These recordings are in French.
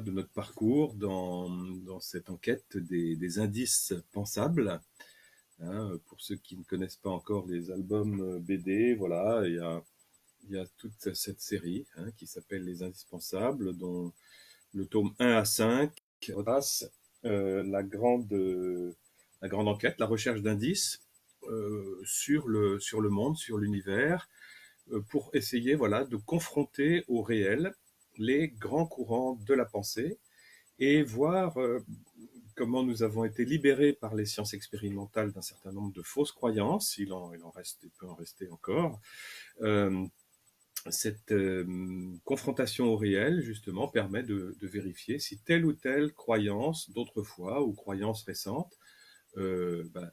voilà, de notre parcours dans cette enquête des indices pensables. Hein, pour ceux qui ne connaissent pas encore les albums BD, voilà, il y a toute cette série hein, qui s'appelle Les Indispensables, dont le tome 1 à 5 retrace la grande enquête, la recherche d'indices sur le monde, sur l'univers, pour essayer voilà, de confronter au réel les grands courants de la pensée et voir comment nous avons été libérés par les sciences expérimentales d'un certain nombre de fausses croyances, il peut en rester encore. Euh, cette confrontation au réel, justement, permet de vérifier si telle ou telle croyance d'autrefois ou croyance récente,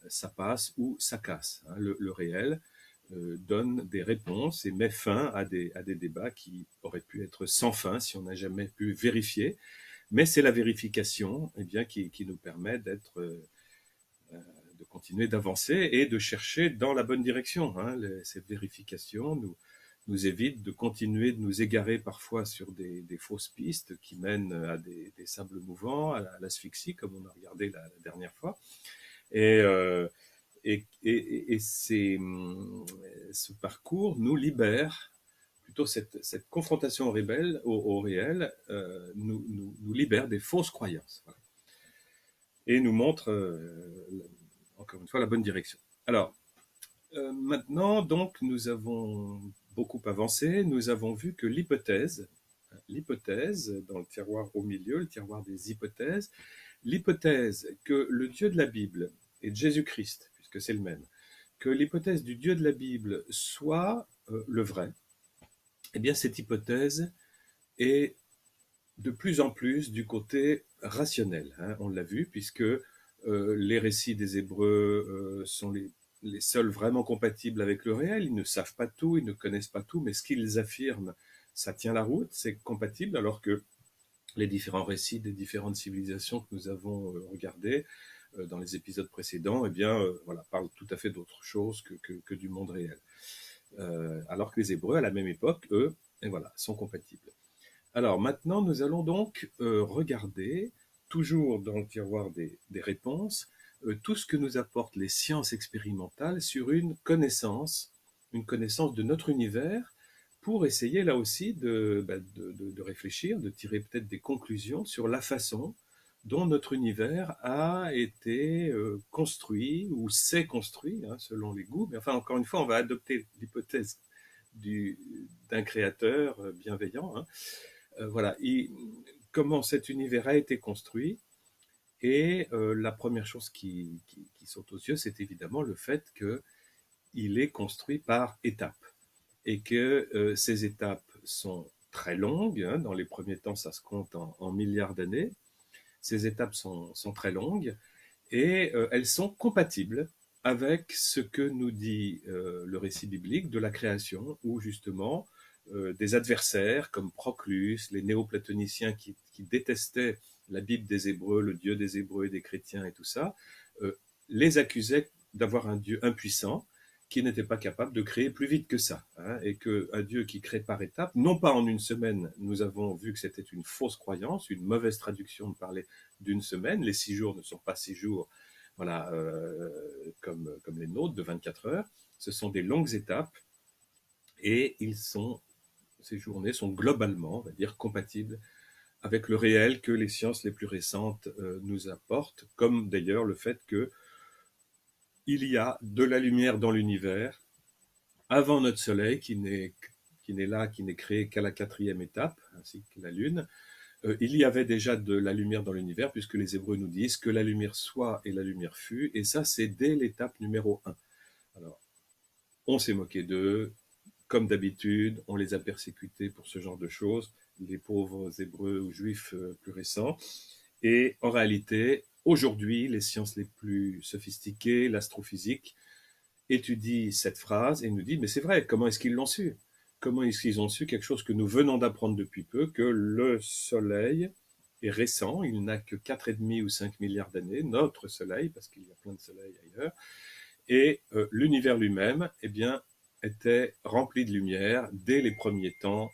ça passe ou ça casse. Hein. Le réel donne des réponses et met fin à des débats qui auraient pu être sans fin si on n'a jamais pu vérifier. Mais c'est la vérification eh bien, qui nous permet de continuer d'avancer et de chercher dans la bonne direction. Hein. Cette vérification nous évite de continuer de nous égarer parfois sur des fausses pistes qui mènent à des sables mouvants, à l'asphyxie, comme on a regardé la dernière fois. Et, ce parcours nous libère, plutôt cette confrontation au réel nous libère des fausses croyances. Voilà. Et nous montre, encore une fois, la bonne direction. Alors, maintenant, donc, nous avons beaucoup avancé. Nous avons vu que l'hypothèse, dans le tiroir au milieu, le tiroir des hypothèses, l'hypothèse que le Dieu de la Bible et de Jésus-Christ, puisque c'est le même, que l'hypothèse du Dieu de la Bible soit le vrai, eh bien, cette hypothèse est de plus en plus du côté rationnel. Hein, on l'a vu, puisque les récits des Hébreux sont les seuls vraiment compatibles avec le réel. Ils ne savent pas tout, ils ne connaissent pas tout, mais ce qu'ils affirment, ça tient la route, c'est compatible, alors que les différents récits des différentes civilisations que nous avons regardés dans les épisodes précédents, eh bien, voilà, parlent tout à fait d'autre chose que du monde réel. Alors que les Hébreux, à la même époque, eux, et voilà, sont compatibles. Alors maintenant, nous allons donc regarder, toujours dans le tiroir des réponses, tout ce que nous apportent les sciences expérimentales sur une connaissance de notre univers, pour essayer là aussi de réfléchir, de tirer peut-être des conclusions sur la façon dont notre univers a été construit ou s'est construit, hein, selon les goûts. Mais enfin, encore une fois, on va adopter l'hypothèse d'un créateur bienveillant. Hein. Voilà, comment cet univers a été construit. Et la première chose qui saute aux yeux, c'est évidemment le fait qu'il est construit par étapes. Et que ces étapes sont très longues. Hein, dans les premiers temps, ça se compte en milliards d'années. Ces étapes sont très longues et elles sont compatibles avec ce que nous dit le récit biblique de la création, où justement des adversaires comme Proclus, les néoplatoniciens qui détestaient la Bible des Hébreux, le Dieu des Hébreux et des chrétiens et tout ça, les accusaient d'avoir un Dieu impuissant qui n'était pas capable de créer plus vite que ça. Hein, et qu'un Dieu qui crée par étapes, non pas en une semaine, nous avons vu que c'était une fausse croyance, une mauvaise traduction de parler d'une semaine. Les 6 jours ne sont pas 6 jours voilà, comme les nôtres de 24 heures. Ce sont des longues étapes et ces journées sont globalement, on va dire, compatibles avec le réel que les sciences les plus récentes nous apportent, comme d'ailleurs le fait que il y a de la lumière dans l'univers avant notre Soleil, qui n'est créé qu'à la 4e étape, ainsi que la Lune. Il y avait déjà de la lumière dans l'univers, puisque les Hébreux nous disent que la lumière soit et la lumière fut, et ça c'est dès l'étape numéro 1. Alors, on s'est moqué d'eux, comme d'habitude, on les a persécutés pour ce genre de choses, les pauvres Hébreux ou Juifs plus récents. Et en réalité, aujourd'hui, les sciences les plus sophistiquées, l'astrophysique, étudient cette phrase et nous disent, mais c'est vrai, comment est-ce qu'ils l'ont su? Comment est-ce qu'ils ont su quelque chose que nous venons d'apprendre depuis peu, que le Soleil est récent, il n'a que 4,5 ou 5 milliards d'années, notre Soleil, parce qu'il y a plein de soleils ailleurs, et l'univers lui-même, eh bien, était rempli de lumière dès les premiers temps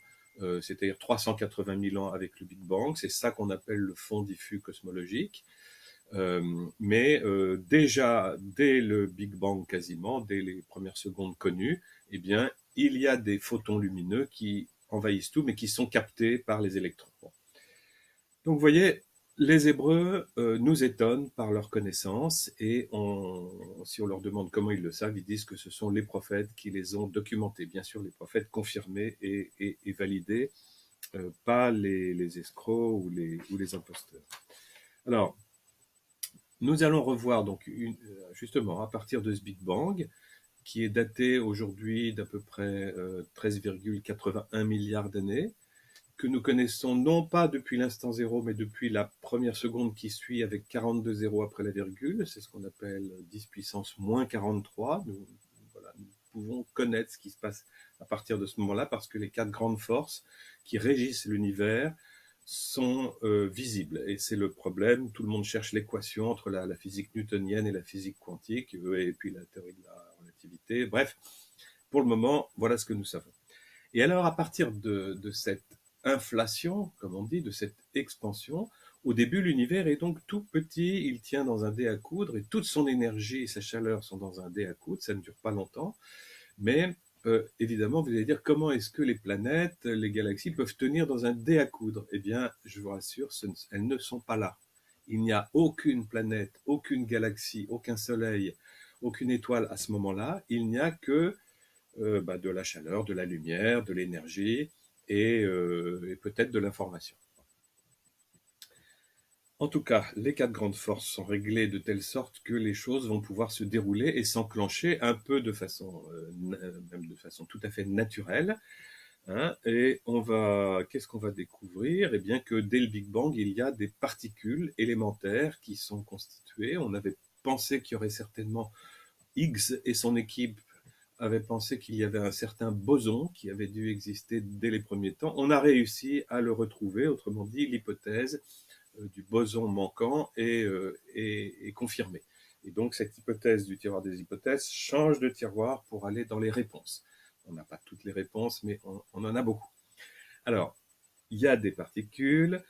c'est-à-dire 380 000 ans avec le Big Bang. C'est ça qu'on appelle le fond diffus cosmologique. Mais déjà, dès le Big Bang quasiment, dès les premières secondes connues, eh bien, il y a des photons lumineux qui envahissent tout, mais qui sont captés par les électrons. Bon. Donc, vous voyez, les Hébreux nous étonnent par leur connaissance, et si on leur demande comment ils le savent, ils disent que ce sont les prophètes qui les ont documentés. Bien sûr, les prophètes confirmés et validés, pas les escrocs ou les imposteurs. Alors, nous allons revoir donc justement à partir de ce Big Bang, qui est daté aujourd'hui d'à peu près 13,81 milliards d'années, que nous connaissons non pas depuis l'instant zéro, mais depuis la première seconde qui suit avec 42 zéros après la virgule. C'est ce qu'on appelle 10 puissance moins 43. Nous pouvons connaître ce qui se passe à partir de ce moment-là, parce que les 4 grandes forces qui régissent l'univers sont visibles. Et c'est le problème. Tout le monde cherche l'équation entre la physique newtonienne et la physique quantique, et puis la théorie de la relativité. Bref, pour le moment, voilà ce que nous savons. Et alors, à partir de cette inflation, comme on dit, de cette expansion, au début, l'univers est donc tout petit, il tient dans un dé à coudre, et toute son énergie et sa chaleur sont dans un dé à coudre, ça ne dure pas longtemps, mais évidemment, vous allez dire, comment est-ce que les planètes, les galaxies peuvent tenir dans un dé à coudre? Eh bien, je vous rassure, elles ne sont pas là. Il n'y a aucune planète, aucune galaxie, aucun soleil, aucune étoile à ce moment-là. Il n'y a que de la chaleur, de la lumière, de l'énergie et peut-être de l'information. En tout cas, les 4 grandes forces sont réglées de telle sorte que les choses vont pouvoir se dérouler et s'enclencher un peu même de façon tout à fait naturelle. Hein, et qu'est-ce qu'on va découvrir? Eh bien que dès le Big Bang, il y a des particules élémentaires qui sont constituées. On avait pensé qu'il y aurait certainement Higgs et son équipe avait pensé qu'il y avait un certain boson qui avait dû exister dès les premiers temps. On a réussi à le retrouver, autrement dit, l'hypothèse du boson manquant est confirmée. Et donc, cette hypothèse du tiroir des hypothèses change de tiroir pour aller dans les réponses. On n'a pas toutes les réponses, mais on en a beaucoup. Alors, il y a des particules,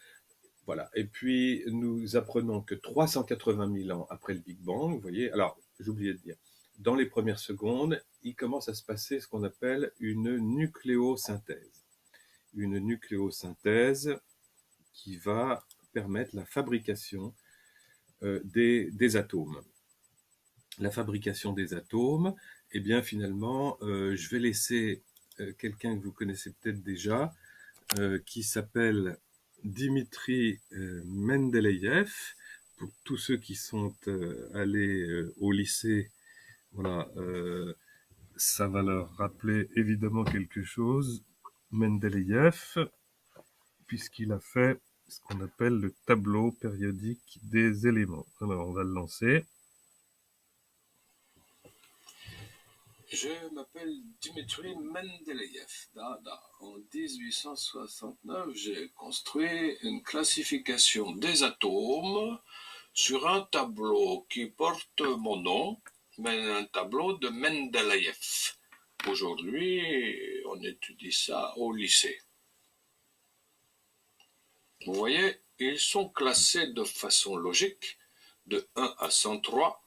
voilà. Et puis, nous apprenons que 380 000 ans après le Big Bang, vous voyez, alors, j'oubliais de dire, dans les premières secondes, il commence à se passer ce qu'on appelle une nucléosynthèse. Une nucléosynthèse qui va permettre la fabrication des atomes. La fabrication des atomes, eh bien finalement, je vais laisser quelqu'un que vous connaissez peut-être déjà, qui s'appelle Dimitri Mendeleïev. Pour tous ceux qui sont allés au lycée, voilà, ça va leur rappeler évidemment quelque chose. Mendeleïev, puisqu'il a fait ce qu'on appelle le tableau périodique des éléments. Alors, on va le lancer. Je m'appelle Dimitri Mendeleïev. En 1869, j'ai construit une classification des atomes sur un tableau qui porte mon nom, mais un tableau de Mendeleïev. Aujourd'hui, on étudie ça au lycée. Vous voyez, ils sont classés de façon logique, de 1 à 103,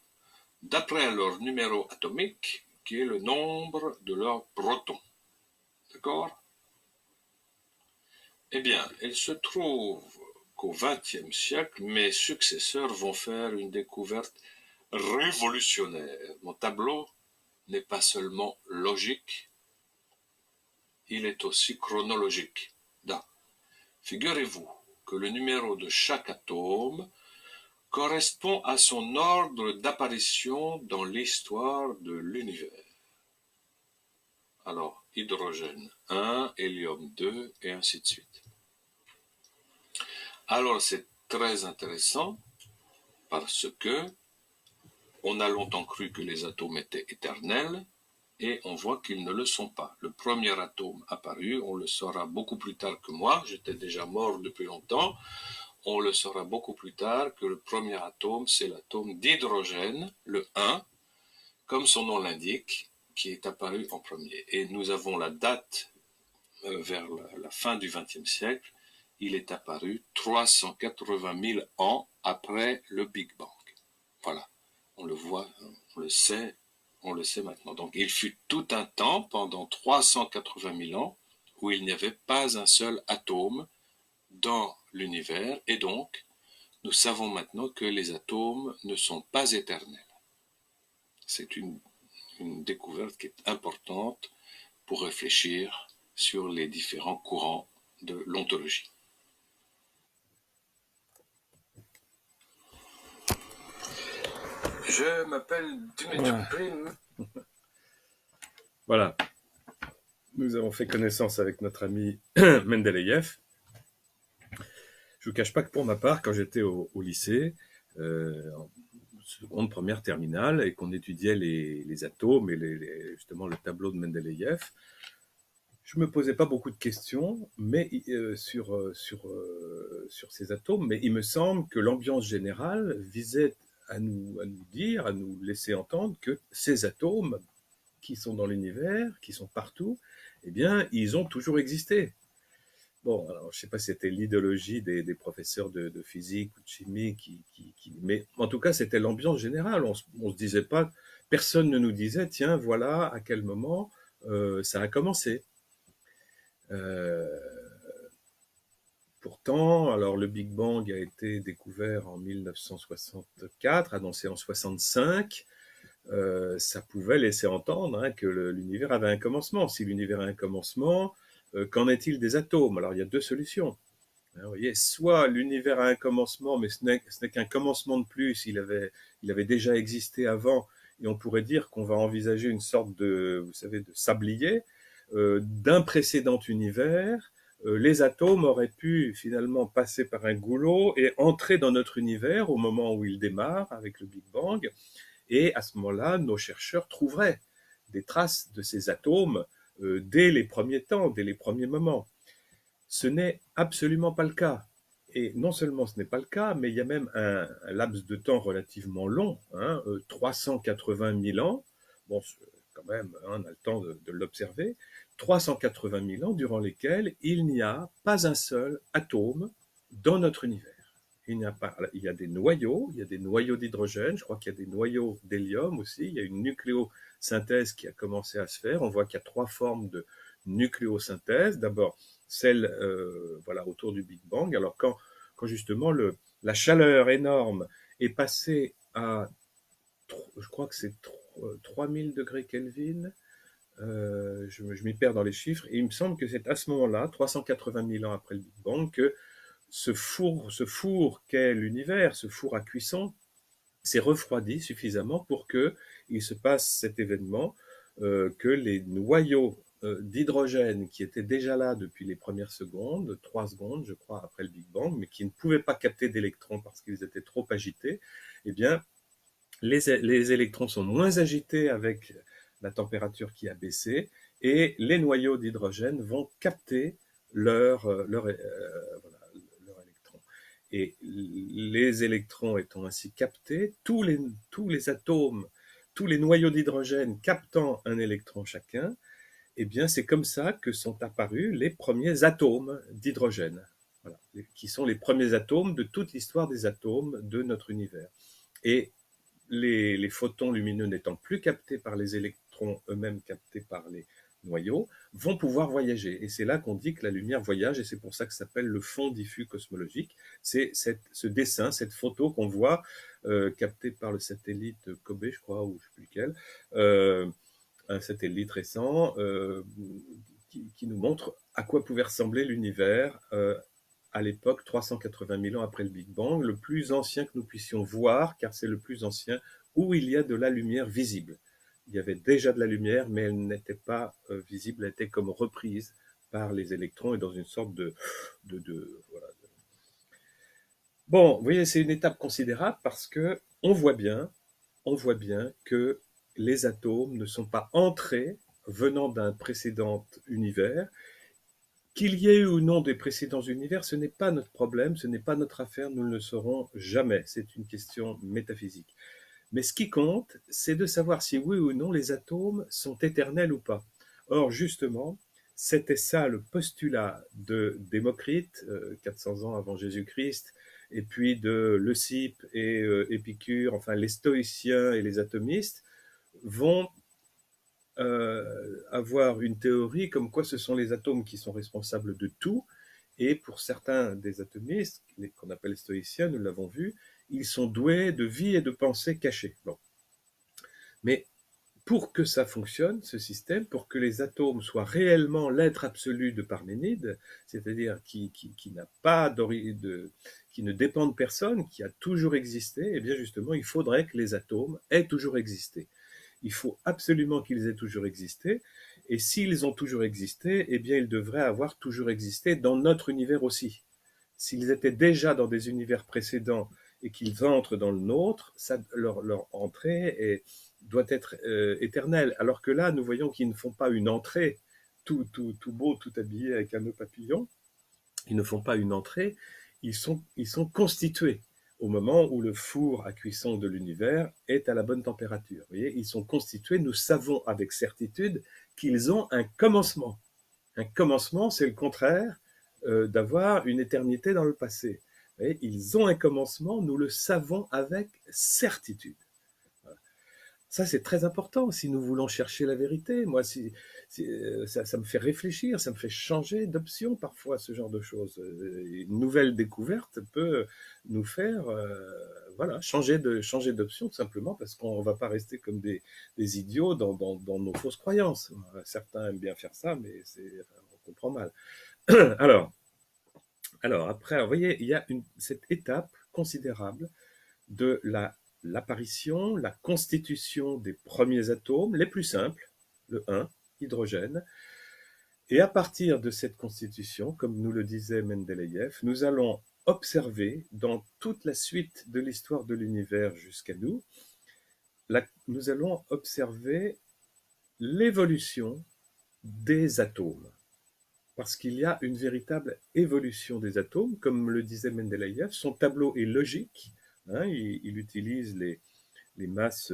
d'après leur numéro atomique, qui est le nombre de leurs protons. D'accord? Eh bien, il se trouve qu'au XXe siècle, mes successeurs vont faire une découverte révolutionnaire. Mon tableau n'est pas seulement logique, il est aussi chronologique. Figurez-vous que le numéro de chaque atome correspond à son ordre d'apparition dans l'histoire de l'univers. Alors, hydrogène 1, hélium 2, et ainsi de suite. Alors, c'est très intéressant parce que on a longtemps cru que les atomes étaient éternels et on voit qu'ils ne le sont pas. Le premier atome apparu, on le saura beaucoup plus tard que moi, j'étais déjà mort depuis longtemps, on le saura beaucoup plus tard que le premier atome, c'est l'atome d'hydrogène, le 1, comme son nom l'indique, qui est apparu en premier. Et nous avons la date vers la fin du XXe siècle, il est apparu 380 000 ans après le Big Bang. Voilà, on le voit, on le sait maintenant. Donc il fut tout un temps, pendant 380 000 ans, où il n'y avait pas un seul atome dans l'univers, et donc nous savons maintenant que les atomes ne sont pas éternels. C'est une découverte qui est importante pour réfléchir sur les différents courants de l'ontologie. Je m'appelle Dimitri Prim. Voilà. Nous avons fait connaissance avec notre ami Mendeleïev. Je ne vous cache pas que pour ma part, quand j'étais au lycée, en seconde, première, terminale, et qu'on étudiait les atomes et justement le tableau de Mendeleïev, je ne me posais pas beaucoup de questions mais, sur ces atomes, mais il me semble que l'ambiance générale visait à nous dire, à nous laisser entendre que ces atomes qui sont dans l'univers, qui sont partout, eh bien, ils ont toujours existé. Bon, alors, je ne sais pas si c'était l'idéologie des professeurs de physique ou de chimie, mais en tout cas, c'était l'ambiance générale. On ne se disait pas, personne ne nous disait, tiens, voilà à quel moment ça a commencé. Pourtant, alors le Big Bang a été découvert en 1964, annoncé en 65. Ça pouvait laisser entendre que l'univers avait un commencement. Si l'univers a un commencement, qu'en est-il des atomes? Alors il y a deux solutions. Vous voyez, soit l'univers a un commencement, mais ce n'est qu'un commencement de plus, il avait déjà existé avant, et on pourrait dire qu'on va envisager une sorte de, vous savez, de sablier d'un précédent univers. Les atomes auraient pu finalement passer par un goulot et entrer dans notre univers au moment où il démarre avec le Big Bang. Et à ce moment-là, nos chercheurs trouveraient des traces de ces atomes dès les premiers temps, dès les premiers moments. Ce n'est absolument pas le cas. Et non seulement ce n'est pas le cas, mais il y a même un laps de temps relativement long, 380 000 ans. Bon, quand même, on a le temps de l'observer. 380 000 ans durant lesquels il n'y a pas un seul atome dans notre univers. Il y a des noyaux, il y a des noyaux d'hydrogène, je crois qu'il y a des noyaux d'hélium aussi, il y a une nucléosynthèse qui a commencé à se faire. On voit qu'il y a trois formes de nucléosynthèse. D'abord, celle autour du Big Bang. Alors quand justement la chaleur énorme est passée à, je crois que c'est 3000 degrés Kelvin, je m'y perds dans les chiffres, et il me semble que c'est à ce moment-là, 380 000 ans après le Big Bang, que ce four qu'est l'univers, ce four à cuisson, s'est refroidi suffisamment pour qu'il se passe cet événement, que les noyaux d'hydrogène qui étaient déjà là depuis les premières secondes, 3 secondes je crois après le Big Bang, mais qui ne pouvaient pas capter d'électrons parce qu'ils étaient trop agités, eh bien les électrons sont moins agités avec la température qui a baissé, et les noyaux d'hydrogène vont capter leur électron. Et les électrons étant ainsi captés, tous les atomes, tous les noyaux d'hydrogène captant un électron chacun, eh bien c'est comme ça que sont apparus les premiers atomes d'hydrogène, voilà, qui sont les premiers atomes de toute l'histoire des atomes de notre univers. Et les photons lumineux n'étant plus captés par les électrons eux-mêmes captés par les noyaux, vont pouvoir voyager. Et c'est là qu'on dit que la lumière voyage, et c'est pour ça que ça s'appelle le fond diffus cosmologique. C'est ce dessin, cette photo qu'on voit captée par le satellite Kobe, je crois, ou je ne sais plus lequel, un satellite récent qui nous montre à quoi pouvait ressembler l'univers à l'époque, 380 000 ans après le Big Bang, le plus ancien que nous puissions voir, car c'est le plus ancien où il y a de la lumière visible. Il y avait déjà de la lumière, mais elle n'était pas visible, elle était comme reprise par les électrons et dans une sorte voilà. Bon, vous voyez, c'est une étape considérable parce que on voit bien que les atomes ne sont pas entrés venant d'un précédent univers. Qu'il y ait eu ou non des précédents univers, ce n'est pas notre problème, ce n'est pas notre affaire, nous ne le saurons jamais. C'est une question métaphysique. Mais ce qui compte, c'est de savoir si oui ou non les atomes sont éternels ou pas. Or, justement, C'était ça le postulat de Démocrite, 400 ans avant Jésus-Christ, et puis de Leucippe et Épicure, enfin les stoïciens et les atomistes, vont avoir une théorie comme quoi ce sont les atomes qui sont responsables de tout, et pour certains des atomistes, qu'on appelle les stoïciens, nous l'avons vu, ils sont doués de vie et de pensée cachée. Bon. Mais pour que ça fonctionne, ce système, pour que les atomes soient réellement l'être absolu de Parménide, c'est-à-dire qui n'a pas qui ne dépend de personne, qui a toujours existé, et bien justement, il faudrait que les atomes aient toujours existé. Il faut absolument qu'ils aient toujours existé, et s'ils ont toujours existé, eh bien, ils devraient avoir toujours existé dans notre univers aussi. S'ils étaient déjà dans des univers précédents et qu'ils entrent dans le nôtre, leur entrée doit être éternelle. Alors que là, nous voyons qu'ils ne font pas une entrée tout beau, tout habillé avec un nœud papillon. Ils ne font pas une entrée, ils sont constitués au moment où le four à cuisson de l'univers est à la bonne température. Vous voyez, ils sont constitués, nous savons avec certitude qu'ils ont un commencement. Un commencement, c'est le contraire d'avoir une éternité dans le passé. Vous voyez, ils ont un commencement, nous le savons avec certitude. Ça, c'est très important si nous voulons chercher la vérité. Moi, ça me fait réfléchir, ça me fait changer d'option parfois, ce genre de choses. Une nouvelle découverte peut nous faire voilà, changer d'option tout simplement parce qu'on ne va pas rester comme des idiots dans nos fausses croyances. Certains aiment bien faire ça, mais on comprend mal. Alors, après, vous voyez, il y a cette étape considérable de l'apparition, la constitution des premiers atomes, les plus simples, le 1, hydrogène. Et à partir de cette constitution, comme nous le disait Mendeleïev, nous allons observer dans toute la suite de l'histoire de l'univers jusqu'à nous, nous allons observer l'évolution des atomes. Parce qu'il y a une véritable évolution des atomes, comme le disait Mendeleïev, son tableau est logique, hein, il utilise les masses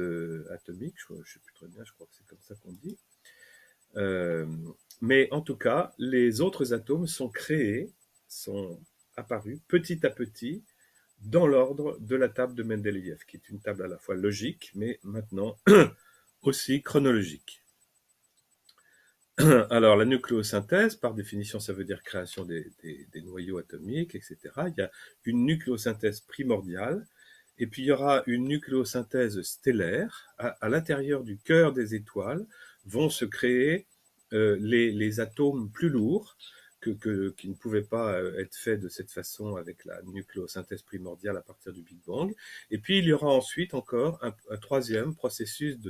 atomiques, je ne sais plus très bien, je crois que c'est comme ça qu'on dit. Mais en tout cas, les autres atomes sont créés, sont apparus petit à petit dans l'ordre de la table de Mendeleïev, qui est une table à la fois logique, mais maintenant aussi chronologique. Alors, la nucléosynthèse, par définition, ça veut dire création des noyaux atomiques, etc. Il y a une nucléosynthèse primordiale, et puis il y aura une nucléosynthèse stellaire. À l'intérieur du cœur des étoiles vont se créer les atomes plus lourds, qui ne pouvaient pas être faits de cette façon avec la nucléosynthèse primordiale à partir du Big Bang. Et puis il y aura ensuite encore un troisième processus de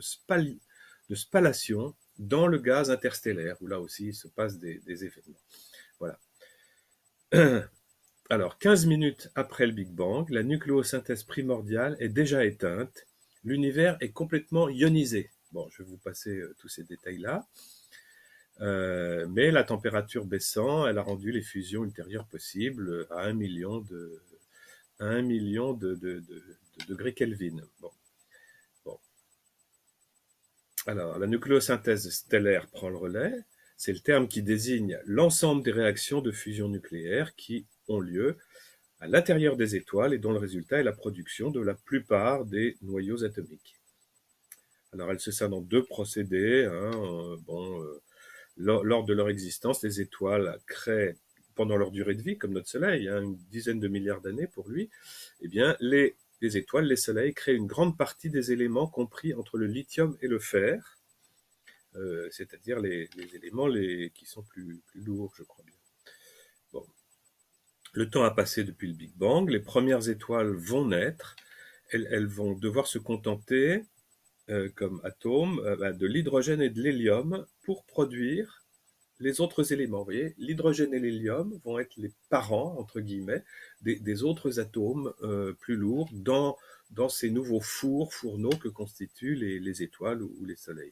spallation dans le gaz interstellaire, où là aussi il se passe des événements. Voilà. Alors, 15 minutes après le Big Bang, la nucléosynthèse primordiale est déjà éteinte. L'univers est complètement ionisé. Bon, je vais vous passer tous ces détails-là. Mais la température baissant, elle a rendu les fusions ultérieures possibles à 1 million de degrés Kelvin. Bon. Alors, la nucléosynthèse stellaire prend le relais. C'est le terme qui désigne l'ensemble des réactions de fusion nucléaire qui ont lieu à l'intérieur des étoiles et dont le résultat est la production de la plupart des noyaux atomiques. Alors, elle se sert dans deux procédés. Lors de leur existence, les étoiles créent, pendant leur durée de vie, comme notre Soleil, une dizaine de milliards d'années pour lui, eh bien, les étoiles, les soleils, créent une grande partie des éléments compris entre le lithium et le fer, c'est-à-dire les éléments qui sont plus lourds, je crois bien. Bon. Le temps a passé depuis le Big Bang, les premières étoiles vont naître, elles vont devoir se contenter, comme atomes, de l'hydrogène et de l'hélium pour produire les autres éléments. Vous voyez, l'hydrogène et l'hélium vont être les parents, entre guillemets, des autres atomes plus lourds dans ces nouveaux fourneaux que constituent les étoiles ou les soleils.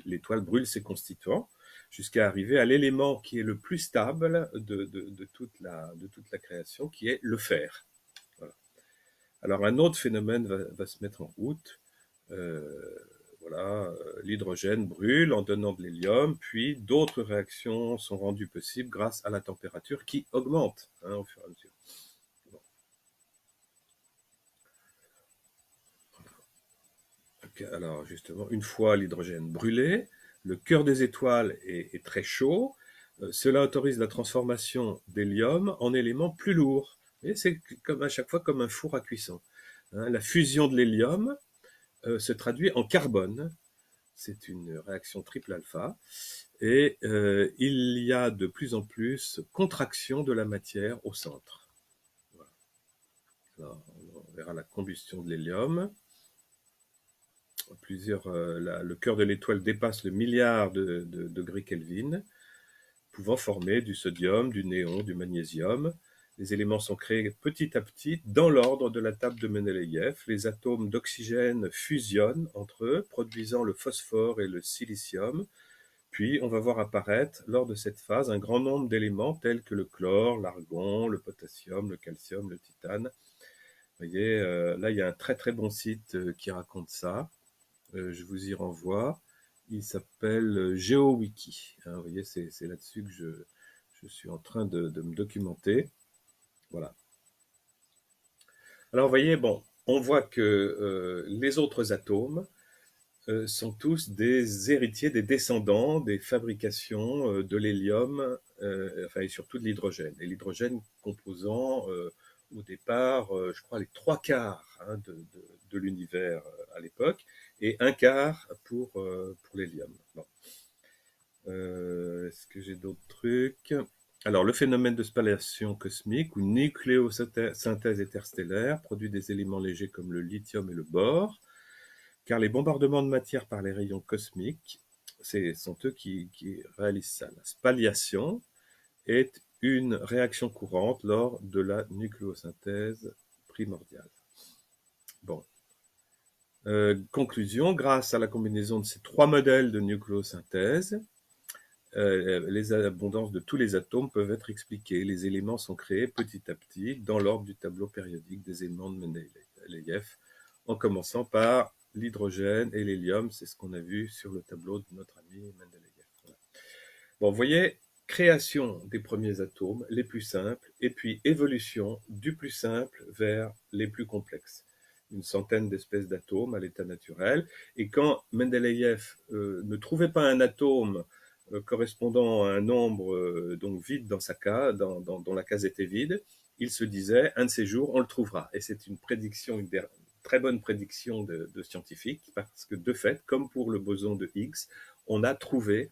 L'étoile brûle ses constituants jusqu'à arriver à l'élément qui est le plus stable de toute la création, qui est le fer. Voilà. Alors un autre phénomène va se mettre en route. voilà, l'hydrogène brûle en donnant de l'hélium, puis d'autres réactions sont rendues possibles grâce à la température qui augmente au fur et à mesure. Bon. Okay, alors justement, une fois l'hydrogène brûlé, le cœur des étoiles est très chaud. Cela autorise la transformation d'hélium en éléments plus lourds. Et c'est comme à chaque fois comme un four à cuisson. La fusion de l'hélium se traduit en carbone. C'est une réaction triple alpha. Et il y a de plus en plus contraction de la matière au centre. Voilà. Alors, on verra la combustion de l'hélium. Le cœur de l'étoile dépasse le milliard de degrés Kelvin, pouvant former du sodium, du néon, du magnésium. Les éléments sont créés petit à petit dans l'ordre de la table de Mendeleïev. Les atomes d'oxygène fusionnent entre eux, produisant le phosphore et le silicium. Puis, on va voir apparaître, lors de cette phase, un grand nombre d'éléments tels que le chlore, l'argon, le potassium, le calcium, le titane. Vous voyez, là, il y a un très très bon site qui raconte ça. Je vous y renvoie. Il s'appelle GeoWiki. Vous voyez, c'est là-dessus que je suis en train de me documenter. Voilà. Alors, vous voyez, bon, on voit que les autres atomes sont tous des héritiers, des descendants des fabrications de l'hélium, enfin, et surtout de l'hydrogène. Et l'hydrogène composant au départ, je crois, les 3/4 de l'univers à l'époque, et 1/4 pour l'hélium. Bon. Est-ce que j'ai d'autres trucs? Alors, le phénomène de spallation cosmique ou nucléosynthèse interstellaire produit des éléments légers comme le lithium et le bore, car les bombardements de matière par les rayons cosmiques, sont eux qui réalisent ça. La spalliation est une réaction courante lors de la nucléosynthèse primordiale. Bon. Conclusion, grâce à la combinaison de ces 3 modèles de nucléosynthèse, les abondances de tous les atomes peuvent être expliquées. Les éléments sont créés petit à petit dans l'ordre du tableau périodique des éléments de Mendeleïev, en commençant par l'hydrogène et l'hélium. C'est ce qu'on a vu sur le tableau de notre ami Mendeleïev. Voilà. Bon, vous voyez, création des premiers atomes, les plus simples, et puis évolution du plus simple vers les plus complexes. Une centaine d'espèces d'atomes à l'état naturel. Et quand Mendeleïev ne trouvait pas un atome correspondant à un nombre donc vide dans sa case, dont la case était vide, il se disait, un de ces jours, on le trouvera. Et c'est une prédiction, une très bonne prédiction de scientifiques, parce que de fait, comme pour le boson de Higgs, on a trouvé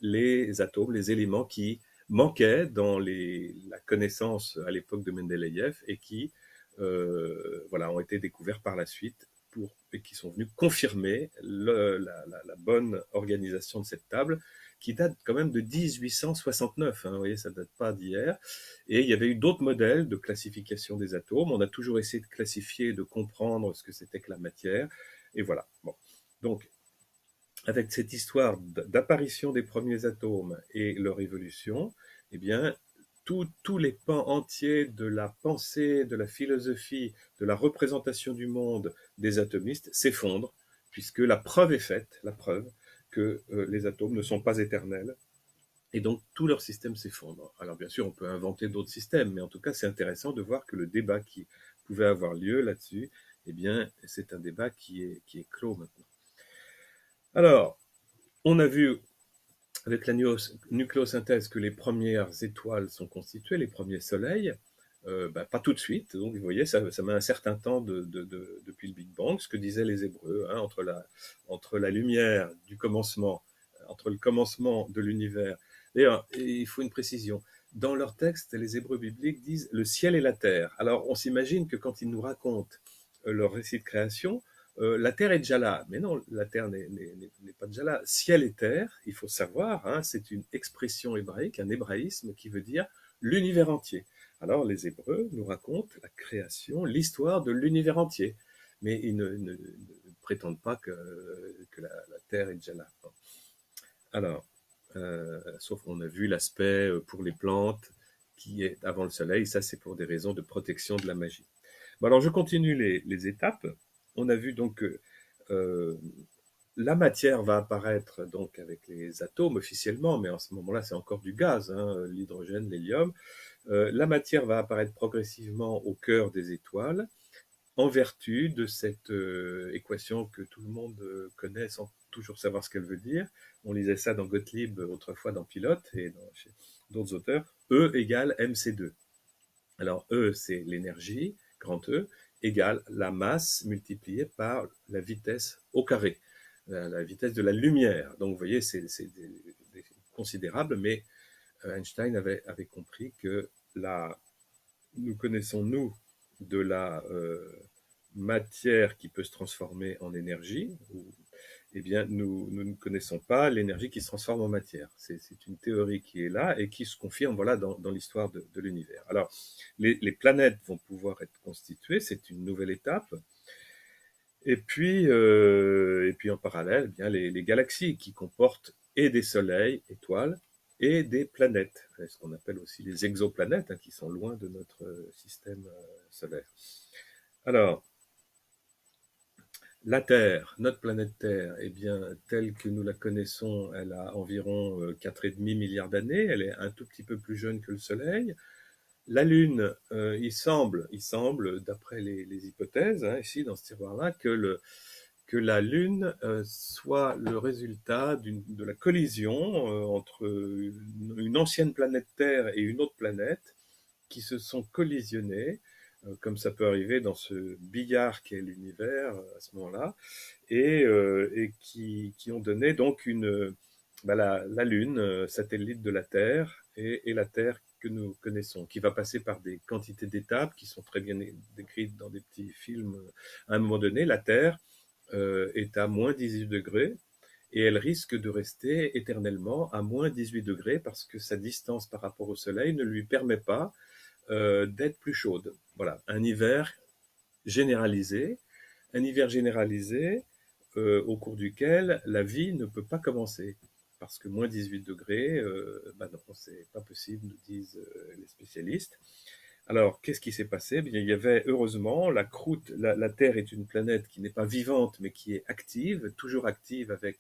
les atomes, les éléments qui manquaient dans la connaissance à l'époque de Mendeleïev et qui voilà, ont été découverts par la suite et qui sont venus confirmer la bonne organisation de cette table qui date quand même de 1869. Vous voyez, ça ne date pas d'hier. Et il y avait eu d'autres modèles de classification des atomes. On a toujours essayé de classifier, de comprendre ce que c'était que la matière. Et voilà. Bon. Donc, avec cette histoire d'apparition des premiers atomes et leur évolution, eh bien, tous les pans entiers de la pensée, de la philosophie, de la représentation du monde des atomistes s'effondrent, puisque la preuve est faite, la preuve que les atomes ne sont pas éternels, et donc tout leur système s'effondre. Alors bien sûr, on peut inventer d'autres systèmes, mais en tout cas, c'est intéressant de voir que le débat qui pouvait avoir lieu là-dessus, eh bien, c'est un débat qui est clos maintenant. Alors, on a vu avec la nucléosynthèse que les premières étoiles sont constituées, les premiers soleils, pas tout de suite. Donc, vous voyez, ça met un certain temps depuis le Big Bang, ce que disaient les Hébreux, entre la lumière du commencement, entre le commencement de l'univers. D'ailleurs, il faut une précision. Dans leur texte, les Hébreux bibliques disent le ciel et la terre. Alors, on s'imagine que quand ils nous racontent leur récit de création, la Terre est déjà là. Mais non, la Terre n'est pas déjà là. Ciel et terre, il faut savoir, c'est une expression hébraïque, un hébraïsme qui veut dire l'univers entier. Alors les Hébreux nous racontent la création, l'histoire de l'univers entier. Mais ils ne prétendent pas que la Terre est déjà là. Alors, sauf qu'on a vu l'aspect pour les plantes qui est avant le soleil. Ça, c'est pour des raisons de protection de la magie. Bon, alors, je continue les étapes. On a vu donc la matière va apparaître donc avec les atomes officiellement, mais en ce moment-là, c'est encore du gaz, hein, l'hydrogène, l'hélium. La matière va apparaître progressivement au cœur des étoiles, en vertu de cette équation que tout le monde connaît sans toujours savoir ce qu'elle veut dire. On lisait ça dans Gottlieb autrefois dans Pilote et chez d'autres auteurs. E égale mc2. Alors E, c'est l'énergie, grand E, égale la masse multipliée par la vitesse au carré, la vitesse de la lumière. Donc vous voyez, c'est considérable, mais Einstein avait compris que nous connaissons, nous, de la matière qui peut se transformer en énergie, eh bien, nous ne connaissons pas l'énergie qui se transforme en matière. C'est une théorie qui est là et qui se confirme voilà, dans l'histoire de l'univers. Alors, les planètes vont pouvoir être constituées, c'est une nouvelle étape. Et puis en parallèle, eh bien, les galaxies qui comportent et des soleils, étoiles, et des planètes, ce qu'on appelle aussi les exoplanètes, hein, qui sont loin de notre système solaire. Alors, la Terre, notre planète Terre, eh bien, telle que nous la connaissons, elle a environ 4,5 milliards d'années. Elle est un tout petit peu plus jeune que le Soleil. La Lune, il semble d'après les hypothèses, hein, ici dans ce tiroir-là, que la Lune soit le résultat de la collision entre une ancienne planète Terre et une autre planète qui se sont collisionnées, comme ça peut arriver dans ce billard qu'est l'univers à ce moment-là, et qui ont donné donc la Lune, satellite de la Terre, et la Terre que nous connaissons, qui va passer par des quantités d'étapes qui sont très bien décrites dans des petits films. À un moment donné, la Terre est à moins 18 degrés, et elle risque de rester éternellement à moins 18 degrés parce que sa distance par rapport au Soleil ne lui permet pas d'être plus chaude. Voilà, un hiver généralisé, au cours duquel la vie ne peut pas commencer. Parce que moins 18 degrés, non, c'est pas possible, nous disent les spécialistes. Alors, qu'est-ce qui s'est passé? Bien, il y avait heureusement la croûte, la Terre est une planète qui n'est pas vivante, mais qui est active, toujours active avec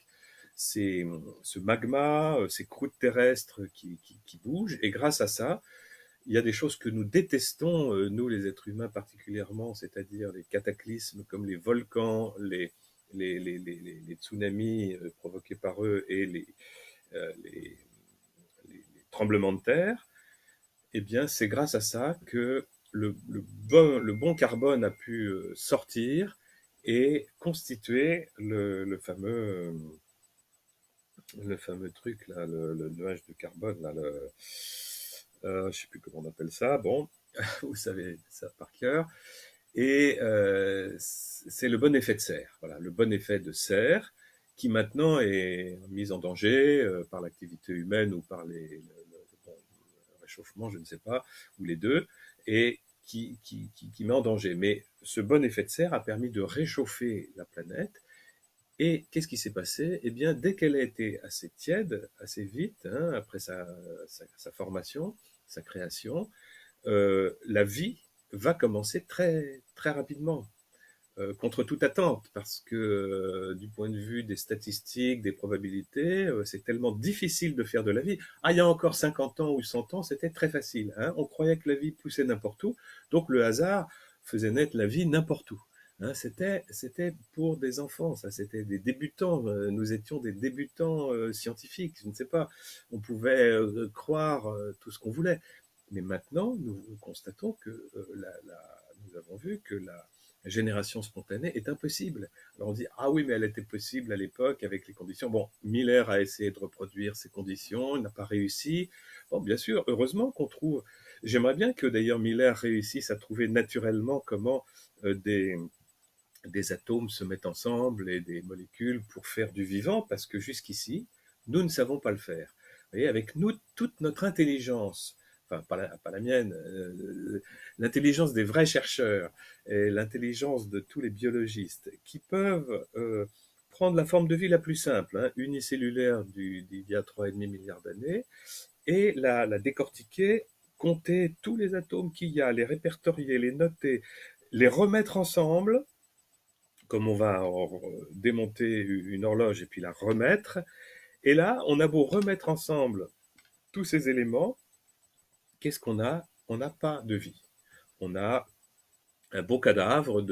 ce magma, ces croûtes terrestres qui bougent, et grâce à ça, il y a des choses que nous détestons, nous les êtres humains particulièrement, c'est-à-dire les cataclysmes comme les volcans, les tsunamis provoqués par eux et les tremblements de terre. Eh bien, c'est grâce à ça que le bon carbone a pu sortir et constituer le fameux truc, là, le nuage de carbone, là, je ne sais plus comment on appelle ça, bon, vous savez ça par cœur, et c'est le bon effet de serre, voilà, le bon effet de serre, qui maintenant est mis en danger par l'activité humaine ou par bon, le réchauffement, je ne sais pas, ou les deux, et qui met en danger. Mais ce bon effet de serre a permis de réchauffer la planète. Et qu'est-ce qui s'est passé? Eh bien, dès qu'elle a été assez tiède, assez vite, hein, après sa formation, sa création, la vie va commencer très, très rapidement, contre toute attente, parce que du point de vue des statistiques, des probabilités, c'est tellement difficile de faire de la vie. Ah, il y a encore 50 ans ou 100 ans, c'était très facile, hein. On croyait que la vie poussait n'importe où, donc le hasard faisait naître la vie n'importe où. Hein, c'était pour des enfants, ça, c'était des débutants. Nous étions des débutants scientifiques, je ne sais pas. On pouvait croire tout ce qu'on voulait. Mais maintenant, nous constatons que nous avons vu que la génération spontanée est impossible. Alors on dit, ah oui, mais elle était possible à l'époque avec les conditions. Bon, Miller a essayé de reproduire ces conditions, il n'a pas réussi. Bon, bien sûr, heureusement qu'on trouve. J'aimerais bien que d'ailleurs Miller réussisse à trouver naturellement comment des atomes se mettent ensemble et des molécules pour faire du vivant, parce que jusqu'ici, nous ne savons pas le faire. Vous voyez, avec nous, toute notre intelligence, enfin pas la mienne, l'intelligence des vrais chercheurs et l'intelligence de tous les biologistes qui peuvent prendre la forme de vie la plus simple, hein, unicellulaire d'il y a 3,5 milliards d'années, et la décortiquer, compter tous les atomes qu'il y a, les répertorier, les noter, les remettre ensemble comme on va démonter une horloge et puis la remettre. Et là, on a beau remettre ensemble tous ces éléments, qu'est-ce qu'on a? On n'a pas de vie. On a un beau cadavre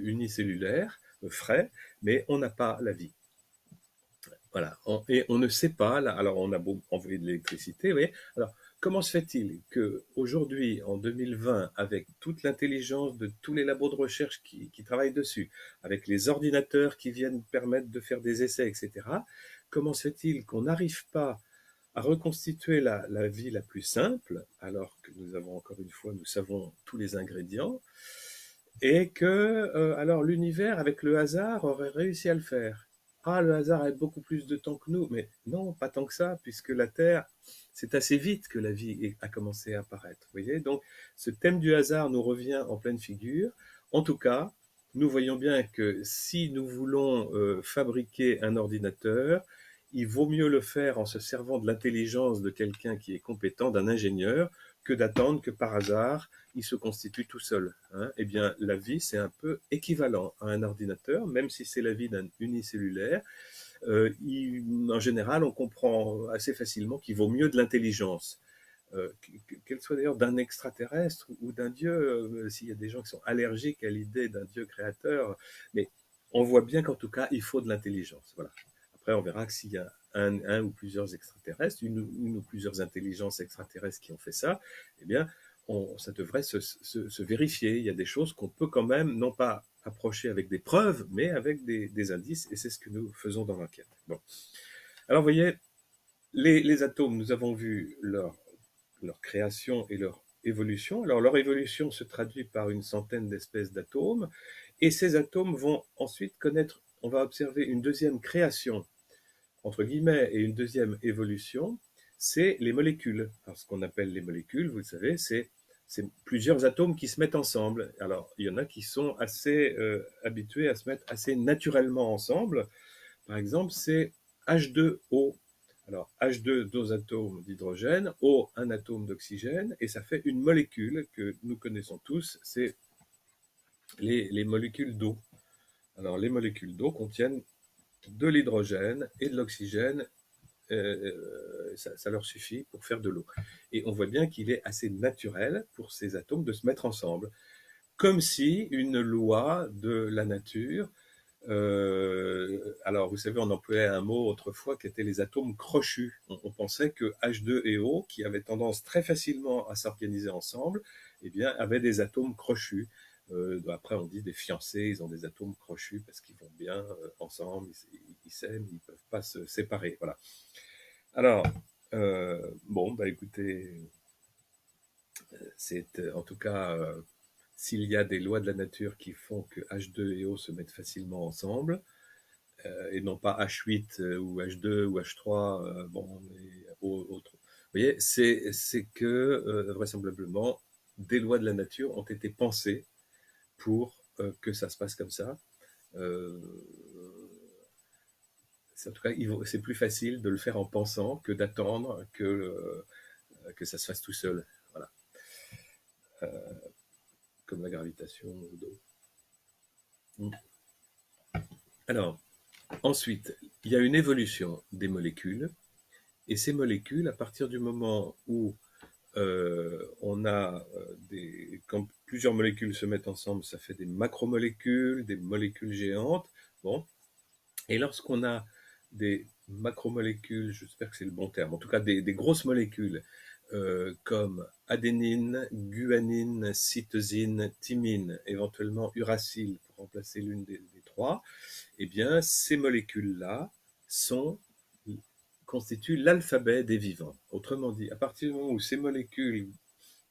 unicellulaire, frais, mais on n'a pas la vie. Voilà. Et on ne sait pas, là, alors on a beau envoyer de l'électricité, oui. Alors, comment se fait-il qu'aujourd'hui, en 2020, avec toute l'intelligence de tous les labos de recherche qui travaillent dessus, avec les ordinateurs qui viennent permettre de faire des essais, etc., comment se fait-il qu'on n'arrive pas à reconstituer la vie la plus simple, alors que nous avons, encore une fois, nous savons tous les ingrédients, et que alors l'univers, avec le hasard, aurait réussi à le faire. Ah, le hasard a beaucoup plus de temps que nous, mais non, pas tant que ça, puisque la Terre, c'est assez vite que la vie a commencé à apparaître. Vous voyez, donc ce thème du hasard nous revient en pleine figure. En tout cas, nous voyons bien que si nous voulons fabriquer un ordinateur, il vaut mieux le faire en se servant de l'intelligence de quelqu'un qui est compétent, d'un ingénieur, que d'attendre que par hasard, il se constitue tout seul. Hein. Eh bien, la vie, c'est un peu équivalent à un ordinateur, même si c'est la vie d'un unicellulaire. En général, on comprend assez facilement qu'il vaut mieux de l'intelligence. Qu'elle soit d'ailleurs d'un extraterrestre ou d'un dieu, s'il y a des gens qui sont allergiques à l'idée d'un dieu créateur, mais on voit bien qu'en tout cas, il faut de l'intelligence. Voilà. Après, on verra que s'il y a un ou plusieurs extraterrestres, une ou plusieurs intelligences extraterrestres qui ont fait ça, eh bien, ça devrait se vérifier. Il y a des choses qu'on peut quand même, non pas approcher avec des preuves, mais avec des indices, et c'est ce que nous faisons dans l'enquête. Bon. Alors, vous voyez, les atomes, nous avons vu leur création et leur évolution. Alors, leur évolution se traduit par une centaine d'espèces d'atomes, et ces atomes vont ensuite connaître, on va observer une deuxième création, entre guillemets, et une deuxième évolution, c'est les molécules. Alors, ce qu'on appelle les molécules, vous le savez, c'est plusieurs atomes qui se mettent ensemble. Alors, il y en a qui sont assez habitués à se mettre assez naturellement ensemble. Par exemple, c'est H2O. Alors, H2, deux atomes d'hydrogène, O, un atome d'oxygène, et ça fait une molécule que nous connaissons tous, c'est les molécules d'eau. Alors, les molécules d'eau contiennent de l'hydrogène et de l'oxygène, ça leur suffit pour faire de l'eau. Et on voit bien qu'il est assez naturel pour ces atomes de se mettre ensemble, comme si une loi de la nature, alors vous savez, on employait un mot autrefois qui était les atomes crochus. On pensait que H2 et O, qui avaient tendance très facilement à s'organiser ensemble, eh bien, avaient des atomes crochus. Après, on dit des fiancés, ils ont des atomes crochus parce qu'ils vont bien ensemble, ils s'aiment, ils ne peuvent pas se séparer. Voilà. Alors, bon, bah écoutez, c'est en tout cas, s'il y a des lois de la nature qui font que H2 et O se mettent facilement ensemble, et non pas H8 ou H2 ou H3, bon, et autres. Vous voyez, c'est que vraisemblablement, des lois de la nature ont été pensées pour que ça se passe comme ça. En tout cas, c'est plus facile de le faire en pensant que d'attendre que ça se fasse tout seul. Voilà. Comme la gravitation d'eau. Alors, ensuite, il y a une évolution des molécules, et ces molécules, à partir du moment où on a quand plusieurs molécules se mettent ensemble, ça fait des macromolécules, des molécules géantes. Bon, et lorsqu'on a des macromolécules, j'espère que c'est le bon terme, en tout cas des grosses molécules comme adénine, guanine, cytosine, thymine, éventuellement uracile pour remplacer l'une des trois, eh bien ces molécules-là constituent l'alphabet des vivants. Autrement dit, à partir du moment où ces molécules,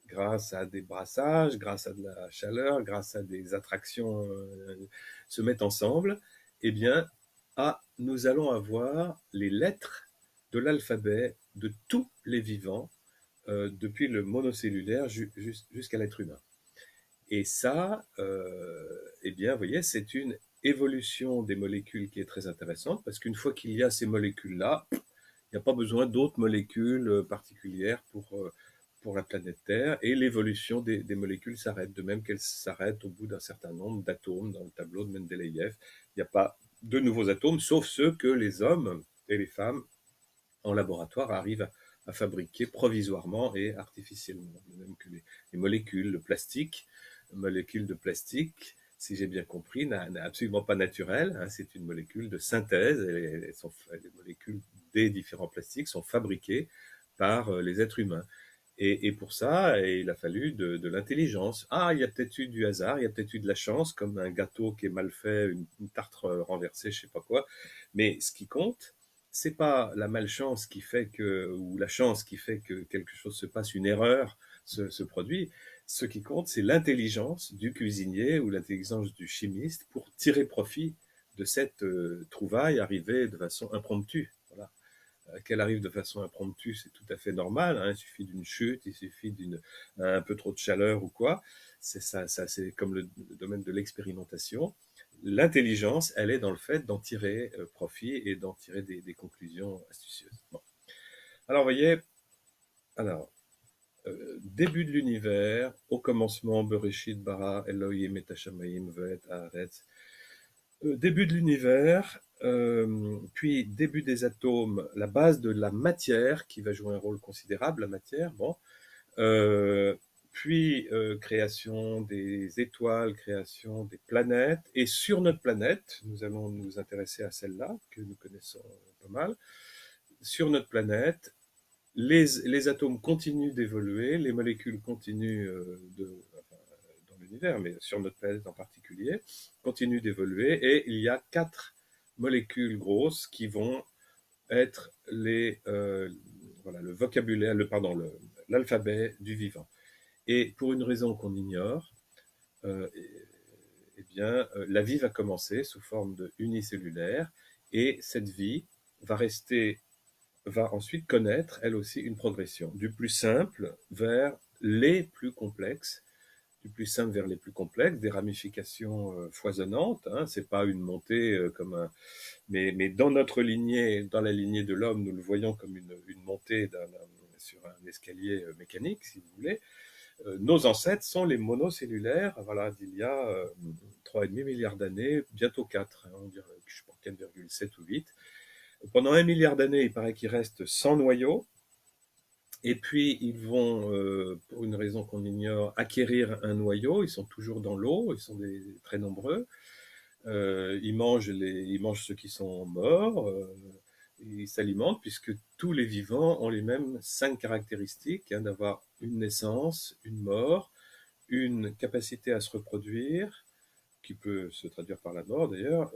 grâce à des brassages, grâce à de la chaleur, grâce à des attractions, se mettent ensemble, eh bien, nous allons avoir les lettres de l'alphabet de tous les vivants, depuis le monocellulaire jusqu'à l'être humain. Et ça, eh bien, vous voyez, c'est une évolution des molécules qui est très intéressante, parce qu'une fois qu'il y a ces molécules-là, il n'y a pas besoin d'autres molécules particulières pour pour la planète Terre, et l'évolution des molécules s'arrête, de même qu'elle s'arrête au bout d'un certain nombre d'atomes dans le tableau de Mendeleïev. Il n'y a pas de nouveaux atomes, sauf ceux que les hommes et les femmes en laboratoire arrivent à fabriquer provisoirement et artificiellement, de même que les molécules, le plastique, molécule de plastique, si j'ai bien compris, n'est absolument pas naturelle, hein, c'est une molécule de synthèse, et les molécules des différents plastiques sont fabriquées par les êtres humains. Et pour ça, il a fallu de l'intelligence. Ah, il y a peut-être eu du hasard, il y a peut-être eu de la chance, comme un gâteau qui est mal fait, une tarte renversée, je sais pas quoi. Mais ce qui compte, c'est pas la malchance qui fait que, ou la chance qui fait que quelque chose se passe, une erreur se produit. Ce qui compte, c'est l'intelligence du cuisinier ou l'intelligence du chimiste pour tirer profit de cette trouvaille arrivée de façon impromptue. Voilà. Qu'elle arrive de façon impromptue, c'est tout à fait normal, hein. Il suffit d'une chute, il suffit un peu trop de chaleur ou quoi. C'est ça, c'est comme le domaine de l'expérimentation. L'intelligence, elle est dans le fait d'en tirer profit et d'en tirer des conclusions astucieuses. Bon. Alors, vous voyez, alors, début de l'univers, au commencement, Bereshit bara Elohim et Hashamayim ve'et haaretz. Début de l'univers, puis début des atomes, la base de la matière qui va jouer un rôle considérable, la matière, bon, puis création des étoiles, création des planètes, et sur notre planète, nous allons nous intéresser à celle-là, que nous connaissons pas mal, sur notre planète, les atomes continuent d'évoluer, les molécules continuent dans l'univers, mais sur notre planète en particulier, continuent d'évoluer, et il y a 4 molécules grosses qui vont être voilà, le vocabulaire, l'alphabet du vivant. Et pour une raison qu'on ignore, eh bien, la vie va commencer sous forme de unicellulaire, et cette vie va ensuite connaître, elle aussi, une progression du plus simple vers les plus complexes, du plus simple vers les plus complexes, des ramifications foisonnantes. Hein, c'est pas une montée mais dans notre lignée, dans la lignée de l'homme, nous le voyons comme une montée sur un escalier mécanique, si vous voulez. Nos ancêtres sont les monocellulaires, voilà, d'il y a 3,5 milliards d'années, bientôt 4, hein, on dirait, je pense 4,7 ou 8. Pendant 1 milliard d'années, il paraît qu'il reste 100 noyaux, et puis ils vont, pour une raison qu'on ignore, acquérir un noyau. Ils sont toujours dans l'eau, ils sont très nombreux. Ils mangent ceux qui sont morts, ils s'alimentent, puisque tous les vivants ont les mêmes 5 caractéristiques, hein, d'avoir une naissance, une mort, une capacité à se reproduire, qui peut se traduire par la mort d'ailleurs,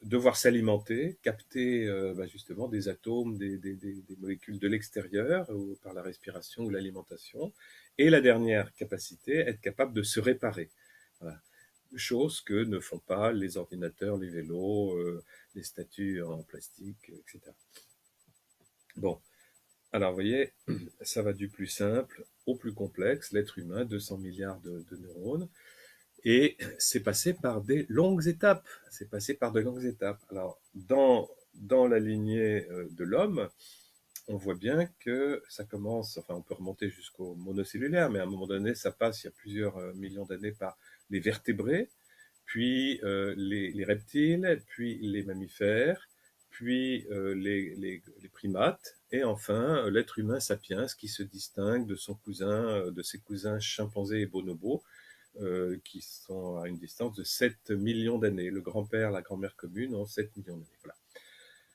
devoir s'alimenter, capter justement des atomes, des molécules de l'extérieur, ou par la respiration ou l'alimentation, et la dernière capacité, être capable de se réparer. Voilà. Chose que ne font pas les ordinateurs, les vélos, les statues en plastique, etc. Bon, alors vous voyez, ça va du plus simple au plus complexe, l'être humain, 200 milliards de neurones, et c'est passé par des longues étapes. C'est passé par de longues étapes. Alors, dans la lignée de l'homme, on voit bien que ça commence, enfin on peut remonter jusqu'au monocellulaire, mais à un moment donné, ça passe, il y a plusieurs millions d'années, par les vertébrés, puis les reptiles, puis les mammifères, puis les primates, et enfin l'être humain sapiens, qui se distingue de son cousin, de ses cousins chimpanzés et bonobos, qui sont à une distance de 7 millions d'années. Le grand-père, la grand-mère commune ont 7 millions d'années. Voilà.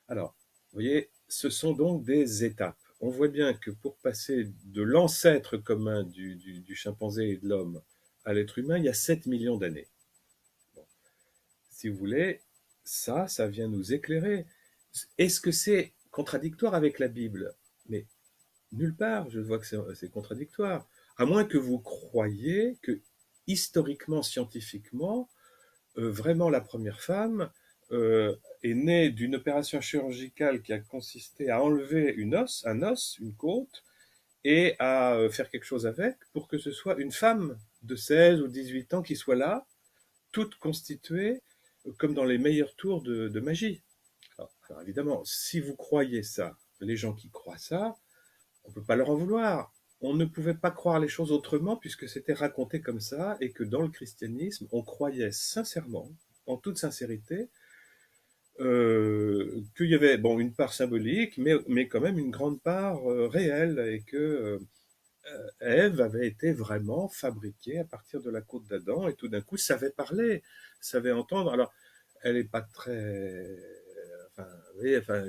Alors, vous voyez, ce sont donc des étapes. On voit bien que pour passer de l'ancêtre commun du chimpanzé et de l'homme à l'être humain, il y a 7 millions d'années. Bon. Si vous voulez, ça vient nous éclairer. Est-ce que c'est contradictoire avec la Bible? Mais nulle part, je vois que c'est contradictoire. À moins que vous croyiez que, historiquement, scientifiquement, vraiment la première femme est née d'une opération chirurgicale qui a consisté à enlever un os, une côte, et à faire quelque chose avec, pour que ce soit une femme de 16 ou 18 ans qui soit là, toute constituée, comme dans les meilleures tours de magie. Alors évidemment, si vous croyez ça, les gens qui croient ça, on ne peut pas leur en vouloir. On ne pouvait pas croire les choses autrement puisque c'était raconté comme ça et que dans le christianisme, on croyait sincèrement, en toute sincérité, qu'il y avait bon, une part symbolique, mais quand même une grande part réelle et que Ève avait été vraiment fabriquée à partir de la côte d'Adam et tout d'un coup savait parler, savait entendre. Alors, elle n'est pas très... Enfin, oui, enfin,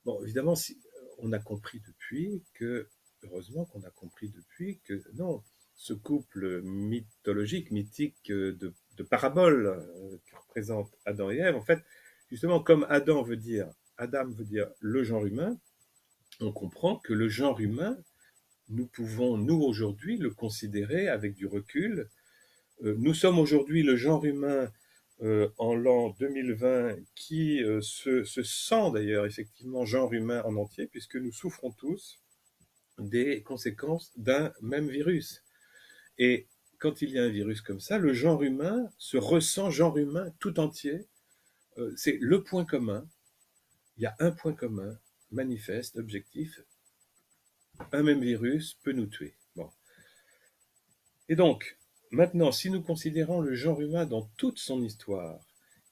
bon, évidemment, si, on a compris depuis que, heureusement qu'on a compris depuis que non, ce couple mythologique, mythique de paraboles qui représente Adam et Ève, en fait, justement, comme Adam veut dire le genre humain, on comprend que le genre humain, nous pouvons, nous aujourd'hui, le considérer avec du recul. Nous sommes aujourd'hui le genre humain en l'an 2020 qui se sent d'ailleurs effectivement genre humain en entier, puisque nous souffrons tous des conséquences d'un même virus. Et quand il y a un virus comme ça, le genre humain se ressent genre humain tout entier. C'est le point commun. Il y a un point commun, manifeste, objectif. Un même virus peut nous tuer. Bon. Et donc, maintenant, si nous considérons le genre humain dans toute son histoire,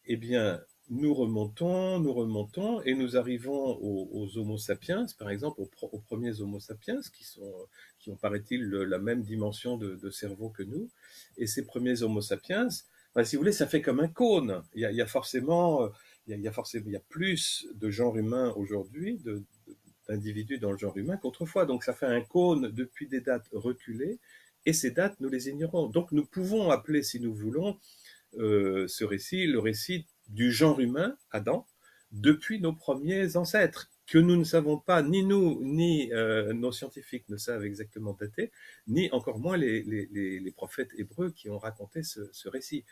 eh bien, nous remontons, et nous arrivons aux Homo sapiens, par exemple, aux premiers Homo sapiens, qui ont, paraît-il, la même dimension de cerveau que nous. Et ces premiers Homo sapiens, ben, si vous voulez, ça fait comme un cône. Il y a forcément, il y a plus de genre humain aujourd'hui, d'individus dans le genre humain qu'autrefois. Donc ça fait un cône depuis des dates reculées, et ces dates, nous les ignorons. Donc nous pouvons appeler, si nous voulons, ce récit le récit du genre humain, Adam, depuis nos premiers ancêtres, que nous ne savons pas, ni nous, ni nos scientifiques ne savent exactement dater, ni encore moins les prophètes hébreux qui ont raconté ce récit.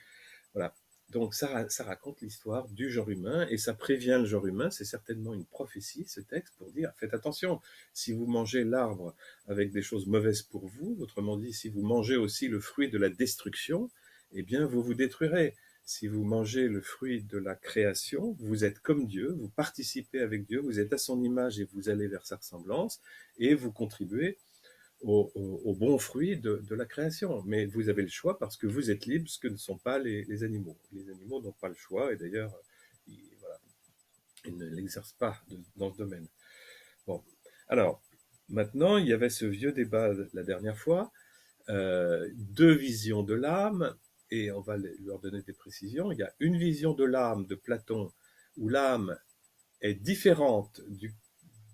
Voilà. Donc ça raconte l'histoire du genre humain et ça prévient le genre humain. C'est certainement une prophétie, ce texte, pour dire faites attention. Si vous mangez l'arbre avec des choses mauvaises pour vous, autrement dit, si vous mangez aussi le fruit de la destruction, eh bien vous vous détruirez. Si vous mangez le fruit de la création, vous êtes comme Dieu, vous participez avec Dieu, vous êtes à son image et vous allez vers sa ressemblance et vous contribuez au bon fruit de la création. Mais vous avez le choix parce que vous êtes libre, ce que ne sont pas les animaux. Les animaux n'ont pas le choix et d'ailleurs, voilà, ils ne l'exercent pas dans ce domaine. Bon, alors, maintenant, il y avait ce vieux débat la dernière fois, deux visions de l'âme, et on va leur donner des précisions. Il y a une vision de l'âme de Platon, où l'âme est différente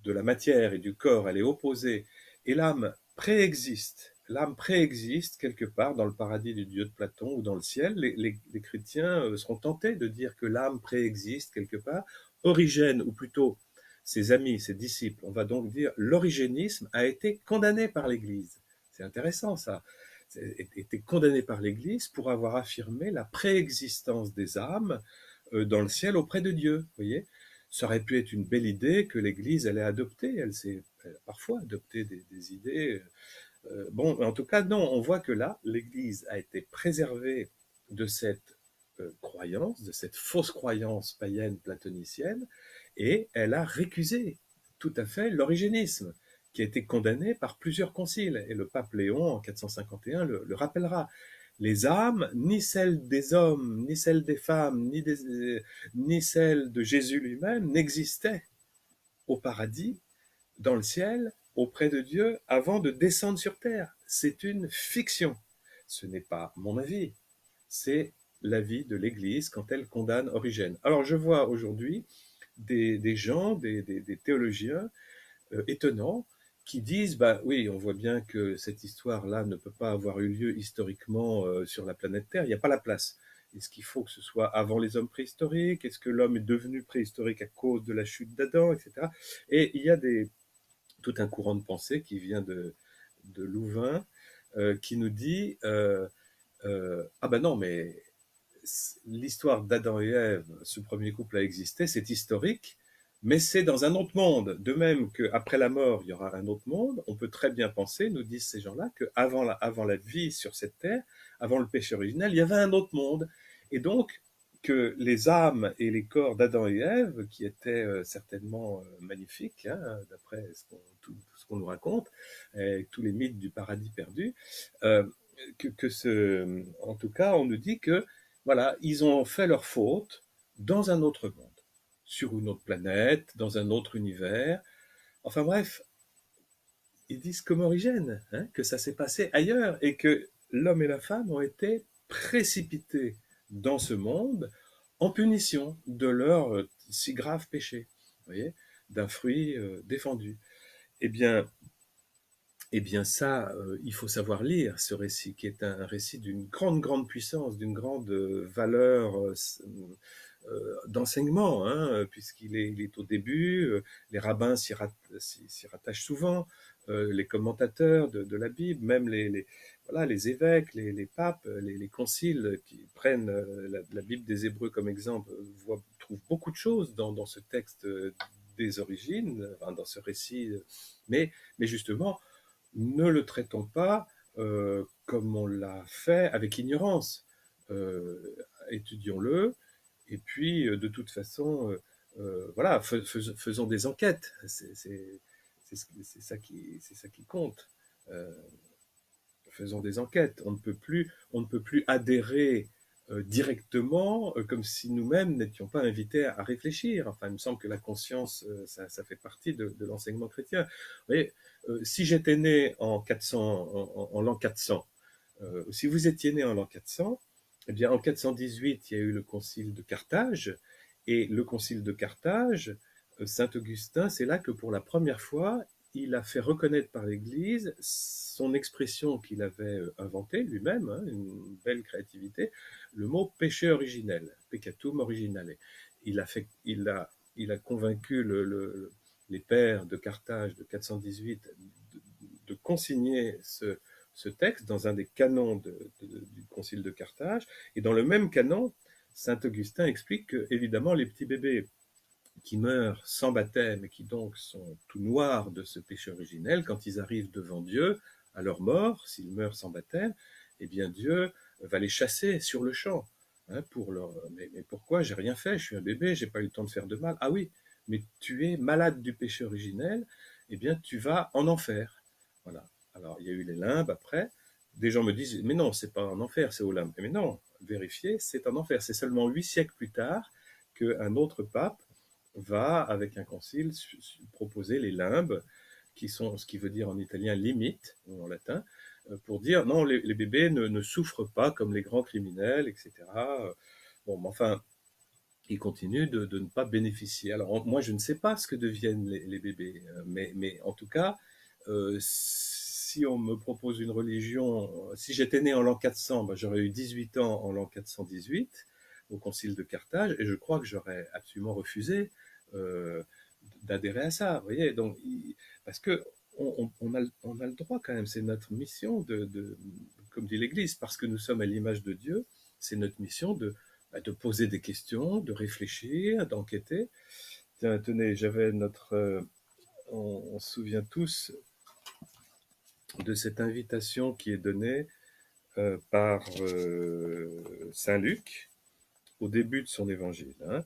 de la matière et du corps, elle est opposée, et l'âme préexiste. L'âme préexiste quelque part dans le paradis du dieu de Platon ou dans le ciel. Les chrétiens seront tentés de dire que l'âme préexiste quelque part. Origène, ou plutôt ses amis, ses disciples, on va donc dire l'origénisme a été condamné par l'Église. C'est intéressant ça. A été condamné par l'Église pour avoir affirmé la préexistence des âmes dans le ciel auprès de Dieu. Vous voyez, ça aurait pu être une belle idée que l'Église allait adopter. Elle a parfois adopté des idées. Bon, en tout cas, non, on voit que là, l'Église a été préservée de cette croyance, de cette fausse croyance païenne platonicienne, et elle a récusé tout à fait l'origénisme, qui a été condamné par plusieurs conciles. Et le pape Léon, en 451, le rappellera. Les âmes, ni celles des hommes, ni celles des femmes, ni celles de Jésus lui-même, n'existaient au paradis, dans le ciel, auprès de Dieu, avant de descendre sur terre. C'est une fiction. Ce n'est pas mon avis, c'est l'avis de l'Église quand elle condamne Origène. Alors je vois aujourd'hui des gens, des théologiens étonnants qui disent, bah oui, on voit bien que cette histoire-là ne peut pas avoir eu lieu historiquement sur la planète Terre, il n'y a pas la place. Est-ce qu'il faut que ce soit avant les hommes préhistoriques? Est-ce que l'homme est devenu préhistorique à cause de la chute d'Adam, etc. Et il y a tout un courant de pensée qui vient de Louvain, qui nous dit ah ben non, mais l'histoire d'Adam et Ève, ce premier couple a existé, c'est historique, mais c'est dans un autre monde. De même qu'après la mort, il y aura un autre monde, on peut très bien penser, nous disent ces gens-là, qu'avant avant la vie sur cette terre, avant le péché originel, il y avait un autre monde. Et donc, que les âmes et les corps d'Adam et Ève, qui étaient certainement magnifiques, hein, d'après tout ce qu'on nous raconte, et tous les mythes du paradis perdu, euh, en tout cas, on nous dit que voilà, ils ont fait leur faute dans un autre monde, sur une autre planète, dans un autre univers. Enfin bref, ils disent comme origine, hein, que ça s'est passé ailleurs et que l'homme et la femme ont été précipités dans ce monde en punition de leur si grave péché, vous voyez, d'un fruit défendu. Eh bien, eh bien ça, il faut savoir lire ce récit, qui est un récit d'une grande, grande puissance, d'une grande valeur d'enseignement, hein, il est au début, les rabbins s'y rattachent souvent, les commentateurs de la Bible, même voilà, les évêques, les papes, les conciles qui prennent la Bible des Hébreux comme exemple, trouvent beaucoup de choses dans ce texte des origines, enfin, dans ce récit, mais justement, ne le traitons pas comme on l'a fait avec ignorance. Étudions-le, et puis de toute façon, voilà, faisons des enquêtes. C'est ça qui compte. Euh, Faisons des enquêtes. On ne peut plus adhérer directement, comme si nous-mêmes n'étions pas invités à réfléchir. Enfin, il me semble que la conscience, ça fait partie de l'enseignement chrétien. Vous voyez, si j'étais né en 400, en l'an 400, si vous étiez né en l'an 400, eh bien, en 418, il y a eu le concile de Carthage, et le concile de Carthage, Saint Augustin, c'est là que pour la première fois, il a fait reconnaître par l'Église son expression qu'il avait inventée lui-même, hein, une belle créativité, le mot péché originel, peccatum originale. Il a convaincu les pères de Carthage de 418 de consigner ce texte dans un des canons du concile de Carthage. Et dans le même canon, saint Augustin explique que, évidemment, les petits bébés qui meurent sans baptême et qui donc sont tout noirs de ce péché originel, quand ils arrivent devant Dieu, à leur mort, s'ils meurent sans baptême, eh bien Dieu va les chasser sur le champ. Hein, mais pourquoi? J'ai rien fait, je suis un bébé, j'ai pas eu le temps de faire de mal. Ah oui, mais tu es malade du péché originel, eh bien tu vas en enfer. Voilà. Alors il y a eu les limbes après. Des gens me disent, mais non, c'est pas en enfer, c'est aux limbes. Mais non, vérifiez, c'est en enfer. C'est seulement 8 siècles plus tard qu'un autre pape va, avec un concile, proposer les limbes, qui sont ce qui veut dire en italien limite, ou en latin, pour dire non, les bébés ne souffrent pas comme les grands criminels, etc. Bon, mais enfin, ils continuent de ne pas bénéficier. Alors, moi, je ne sais pas ce que deviennent les bébés, mais en tout cas, si on me propose une religion, si j'étais né en l'an 400, ben, j'aurais eu 18 ans en l'an 418 au concile de Carthage, et je crois que j'aurais absolument refusé euh, d'adhérer à ça. Vous voyez, donc, parce que on a le droit quand même, c'est notre mission comme dit l'Église, parce que nous sommes à l'image de Dieu, c'est notre mission de poser des questions, de réfléchir, d'enquêter. Tiens, tenez, j'avais on se souvient tous de cette invitation qui est donnée par Saint Luc au début de son évangile. Hein.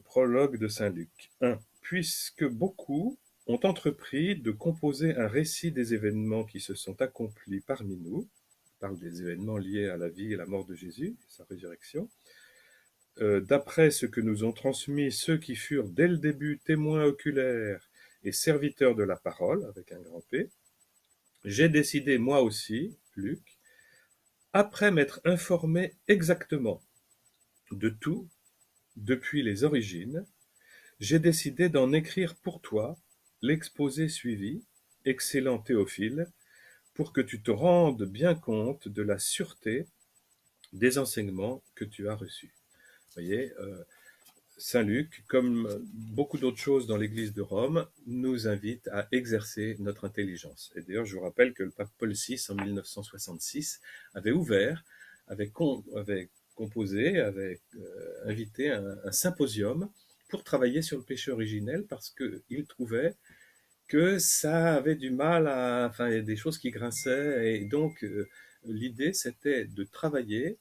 Prologue de Saint Luc. 1. Puisque beaucoup ont entrepris de composer un récit des événements qui se sont accomplis parmi nous, il parle des événements liés à la vie et la mort de Jésus, sa résurrection, d'après ce que nous ont transmis ceux qui furent dès le début témoins oculaires et serviteurs de la parole, avec un grand P, j'ai décidé moi aussi, Luc, après m'être informé exactement de tout depuis les origines, j'ai décidé d'en écrire pour toi l'exposé suivi, excellent Théophile, pour que tu te rendes bien compte de la sûreté des enseignements que tu as reçus. Vous voyez, Saint Luc, comme beaucoup d'autres choses dans l'Église de Rome, nous invite à exercer notre intelligence. Et d'ailleurs, je vous rappelle que le pape Paul VI, en 1966, avait ouvert, avait composé, avait invité un symposium pour travailler sur le péché originel parce qu'il trouvait que ça avait du mal enfin, il y a des choses qui grinçaient. Et donc, l'idée, c'était de travailler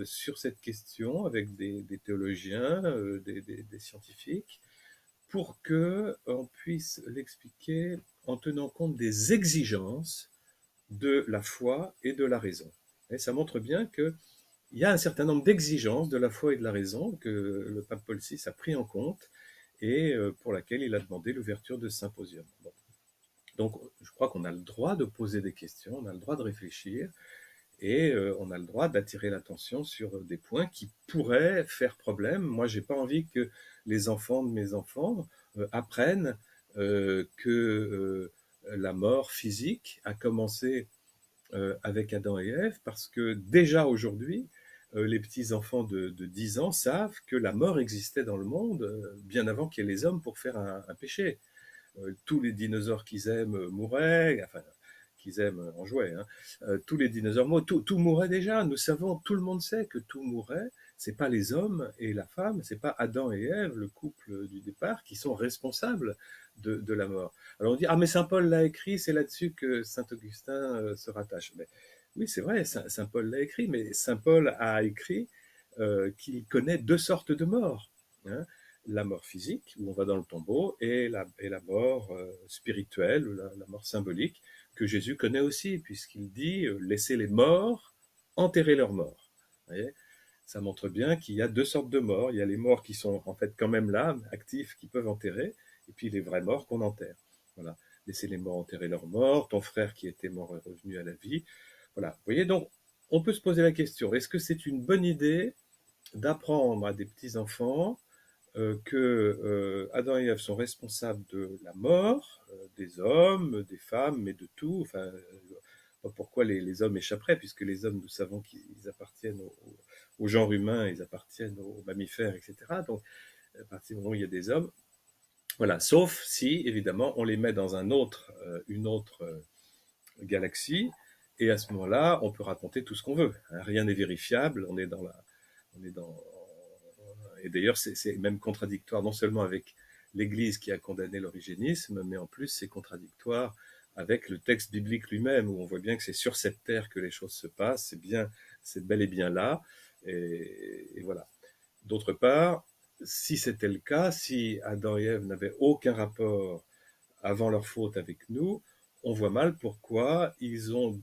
sur cette question avec des théologiens, des scientifiques, pour qu'on puisse l'expliquer en tenant compte des exigences de la foi et de la raison. Et ça montre bien qu'il y a un certain nombre d'exigences de la foi et de la raison que le pape Paul VI a pris en compte et pour laquelle il a demandé l'ouverture de symposium. Bon. Donc je crois qu'on a le droit de poser des questions, on a le droit de réfléchir, et on a le droit d'attirer l'attention sur des points qui pourraient faire problème. Moi, j'ai pas envie que les enfants de mes enfants apprennent que la mort physique a commencé avec Adam et Ève, parce que déjà aujourd'hui, les petits-enfants de 10 ans savent que la mort existait dans le monde bien avant qu'il y ait les hommes pour faire un péché. Tous les dinosaures qu'ils aiment mouraient, enfin, qu'ils aiment en jouet, hein. Tous les dinosaures mouraient, tout mourait déjà. Nous savons, tout le monde sait que tout mourait. C'est pas les hommes et la femme, c'est pas Adam et Ève, le couple du départ, qui sont responsables de la mort. Alors on dit, ah mais Saint Paul l'a écrit, c'est là-dessus que Saint Augustin se rattache. Mais, oui, c'est vrai, Saint Paul l'a écrit, mais Saint Paul a écrit qu'il connaît deux sortes de morts, hein. La mort physique, où on va dans le tombeau, et la mort spirituelle, la mort symbolique, que Jésus connaît aussi, puisqu'il dit laissez les morts enterrer leurs morts. Vous voyez, ça montre bien qu'il y a deux sortes de morts. Il y a les morts qui sont en fait quand même là, actifs, qui peuvent enterrer, et puis les vrais morts qu'on enterre. Voilà. Laissez les morts enterrer leurs morts, ton frère qui était mort est revenu à la vie. Voilà. Vous voyez, donc, on peut se poser la question, est-ce que c'est une bonne idée d'apprendre à des petits-enfants que Adam et Ève sont responsables de la mort des hommes, des femmes, mais de tout. Enfin, pas pourquoi les hommes échapperaient, puisque les hommes, nous savons qu'ils appartiennent au genre humain, ils appartiennent aux mammifères, etc. Donc, à partir du moment où il y a des hommes, voilà. Sauf si, évidemment, on les met dans une autre galaxie, et à ce moment-là, on peut raconter tout ce qu'on veut. Hein. Rien n'est vérifiable. On est dans et d'ailleurs, c'est même contradictoire non seulement avec l'Église qui a condamné l'origénisme, mais en plus c'est contradictoire avec le texte biblique lui-même, où on voit bien que c'est sur cette terre que les choses se passent, c'est bel et bien là, et voilà. D'autre part, si c'était le cas, si Adam et Ève n'avaient aucun rapport avant leur faute avec nous, on voit mal pourquoi ils ont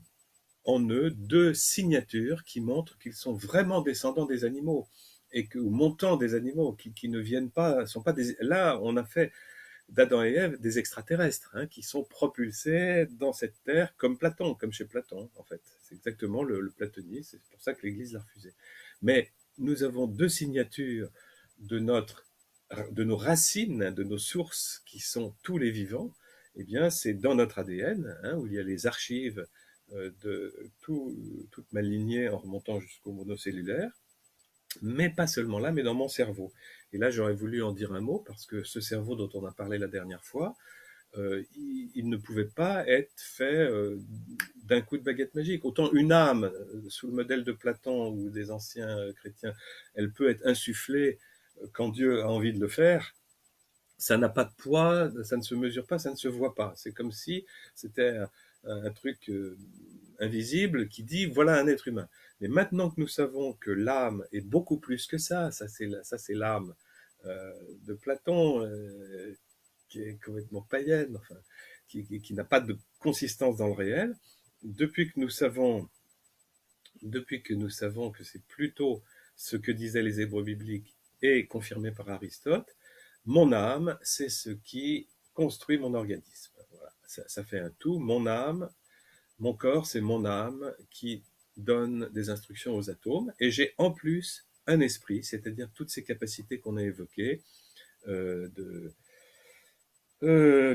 en eux deux signatures qui montrent qu'ils sont vraiment descendants des animaux et que, ou montants des animaux, qui ne viennent pas, sont pas des. Là, on a fait d'Adam et Ève des extraterrestres, hein, qui sont propulsés dans cette terre comme Platon, comme chez Platon, en fait. C'est exactement le platonisme, c'est pour ça que l'Église l'a refusé. Mais nous avons deux signatures de nos racines, de nos sources, qui sont tous les vivants. Eh bien, c'est dans notre ADN, hein, où il y a les archives de toute ma lignée en remontant jusqu'au monocellulaire, mais pas seulement là, mais dans mon cerveau. Et là, j'aurais voulu en dire un mot, parce que ce cerveau dont on a parlé la dernière fois, il ne pouvait pas être fait d'un coup de baguette magique. Autant une âme, sous le modèle de Platon ou des anciens chrétiens, elle peut être insufflée quand Dieu a envie de le faire. Ça n'a pas de poids, ça ne se mesure pas, ça ne se voit pas. C'est comme si c'était un truc invisible qui dit voilà un être humain. Mais maintenant que nous savons que l'âme est beaucoup plus que ça c'est l'âme de Platon, qui est complètement païenne, enfin, qui n'a pas de consistance dans le réel. Depuis que nous savons, que c'est plutôt ce que disaient les Hébreux bibliques et confirmé par Aristote, mon âme, c'est ce qui construit mon organisme. Voilà. Ça fait un tout. Mon âme, mon corps, c'est mon âme qui donne des instructions aux atomes. Et j'ai en plus un esprit, c'est-à-dire toutes ces capacités qu'on a évoquées,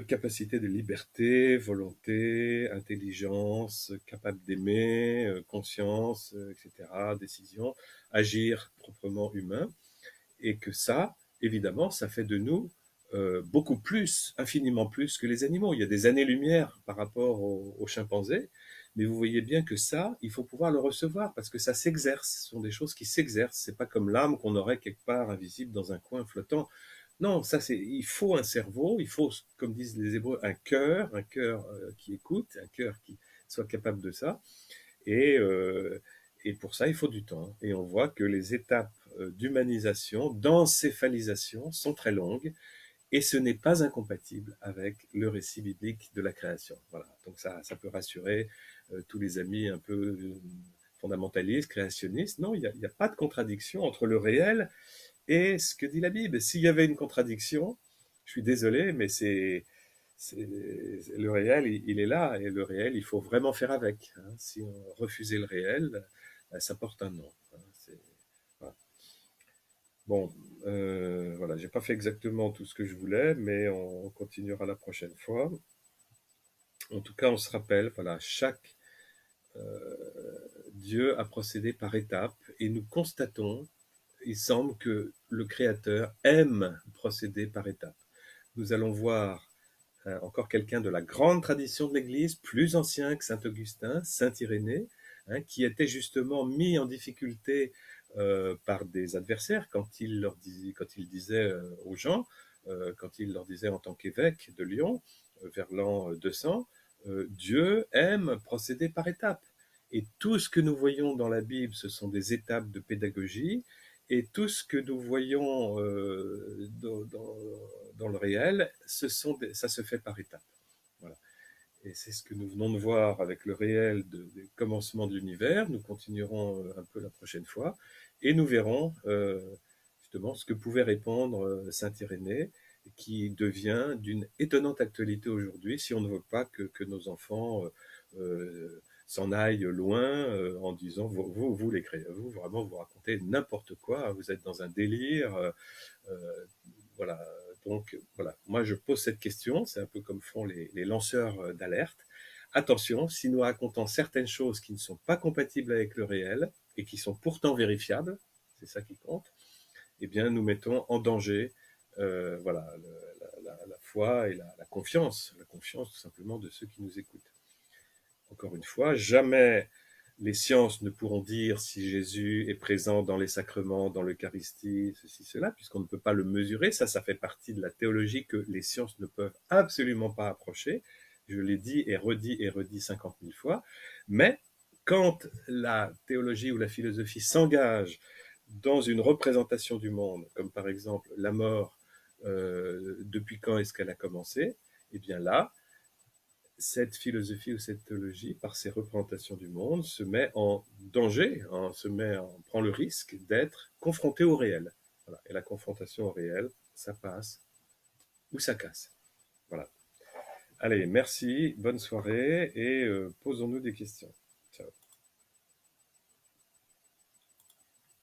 capacité de liberté, volonté, intelligence, capable d'aimer, conscience, etc., décision, agir proprement humain, et que ça, évidemment, ça fait de nous beaucoup plus, infiniment plus que les animaux. Il y a des années-lumière par rapport aux chimpanzés, mais vous voyez bien que ça, il faut pouvoir le recevoir, parce que ça s'exerce, ce sont des choses qui s'exercent, c'est pas comme l'âme qu'on aurait quelque part invisible dans un coin flottant. Non, il faut un cerveau, il faut, comme disent les Hébreux, un cœur qui écoute, un cœur qui soit capable de ça. Et, Et pour ça, il faut du temps. Et on voit que les étapes d'humanisation, d'encéphalisation sont très longues, et ce n'est pas incompatible avec le récit biblique de la création. Voilà. Donc ça peut rassurer tous les amis un peu fondamentalistes, créationnistes. Non, il n'y a pas de contradiction entre le réel et ce que dit la Bible. S'il y avait une contradiction, je suis désolé, mais le réel, il est là, et le réel, il faut vraiment faire avec. Hein. Si on refusait le réel, ça porte un nom. Hein. Voilà. Bon, voilà, j'ai pas fait exactement tout ce que je voulais, mais on continuera la prochaine fois. En tout cas, on se rappelle, voilà, chaque Dieu a procédé par étapes, et nous constatons, il semble que le Créateur aime procéder par étapes. Nous allons voir encore quelqu'un de la grande tradition de l'Église, plus ancien que saint Augustin, saint Irénée, hein, qui était justement mis en difficulté par des adversaires quand il disait aux gens, quand il leur disait en tant qu'évêque de Lyon, vers l'an 200, Dieu aime procéder par étapes. Et tout ce que nous voyons dans la Bible, ce sont des étapes de pédagogie, et tout ce que nous voyons dans le réel, ça se fait par étapes. Voilà. Et c'est ce que nous venons de voir avec le réel des commencements de l'univers. Nous continuerons un peu la prochaine fois, et nous verrons justement ce que pouvait répondre saint Irénée, qui devient d'une étonnante actualité aujourd'hui, si on ne veut pas que nos enfants s'en aillent loin en disant vous les créez, vous vraiment vous racontez n'importe quoi, vous êtes dans un délire. Voilà. Donc voilà, moi je pose cette question, c'est un peu comme font les lanceurs d'alerte. Attention, si nous racontons certaines choses qui ne sont pas compatibles avec le réel et qui sont pourtant vérifiables, c'est ça qui compte, eh bien nous mettons en danger voilà, la foi et la confiance tout simplement de ceux qui nous écoutent. Encore une fois, jamais les sciences ne pourront dire si Jésus est présent dans les sacrements, dans l'Eucharistie, ceci, cela, puisqu'on ne peut pas le mesurer. Ça fait partie de la théologie que les sciences ne peuvent absolument pas approcher. Je l'ai dit et redit 50 000 fois. Mais quand la théologie ou la philosophie s'engage dans une représentation du monde, comme par exemple la mort, depuis quand est-ce qu'elle a commencé, eh bien là, cette philosophie ou cette théologie, par ses représentations du monde, se met en danger, hein, prend le risque d'être confrontée au réel. Voilà. Et la confrontation au réel, ça passe ou ça casse. Voilà. Allez, merci, bonne soirée, et posons-nous des questions.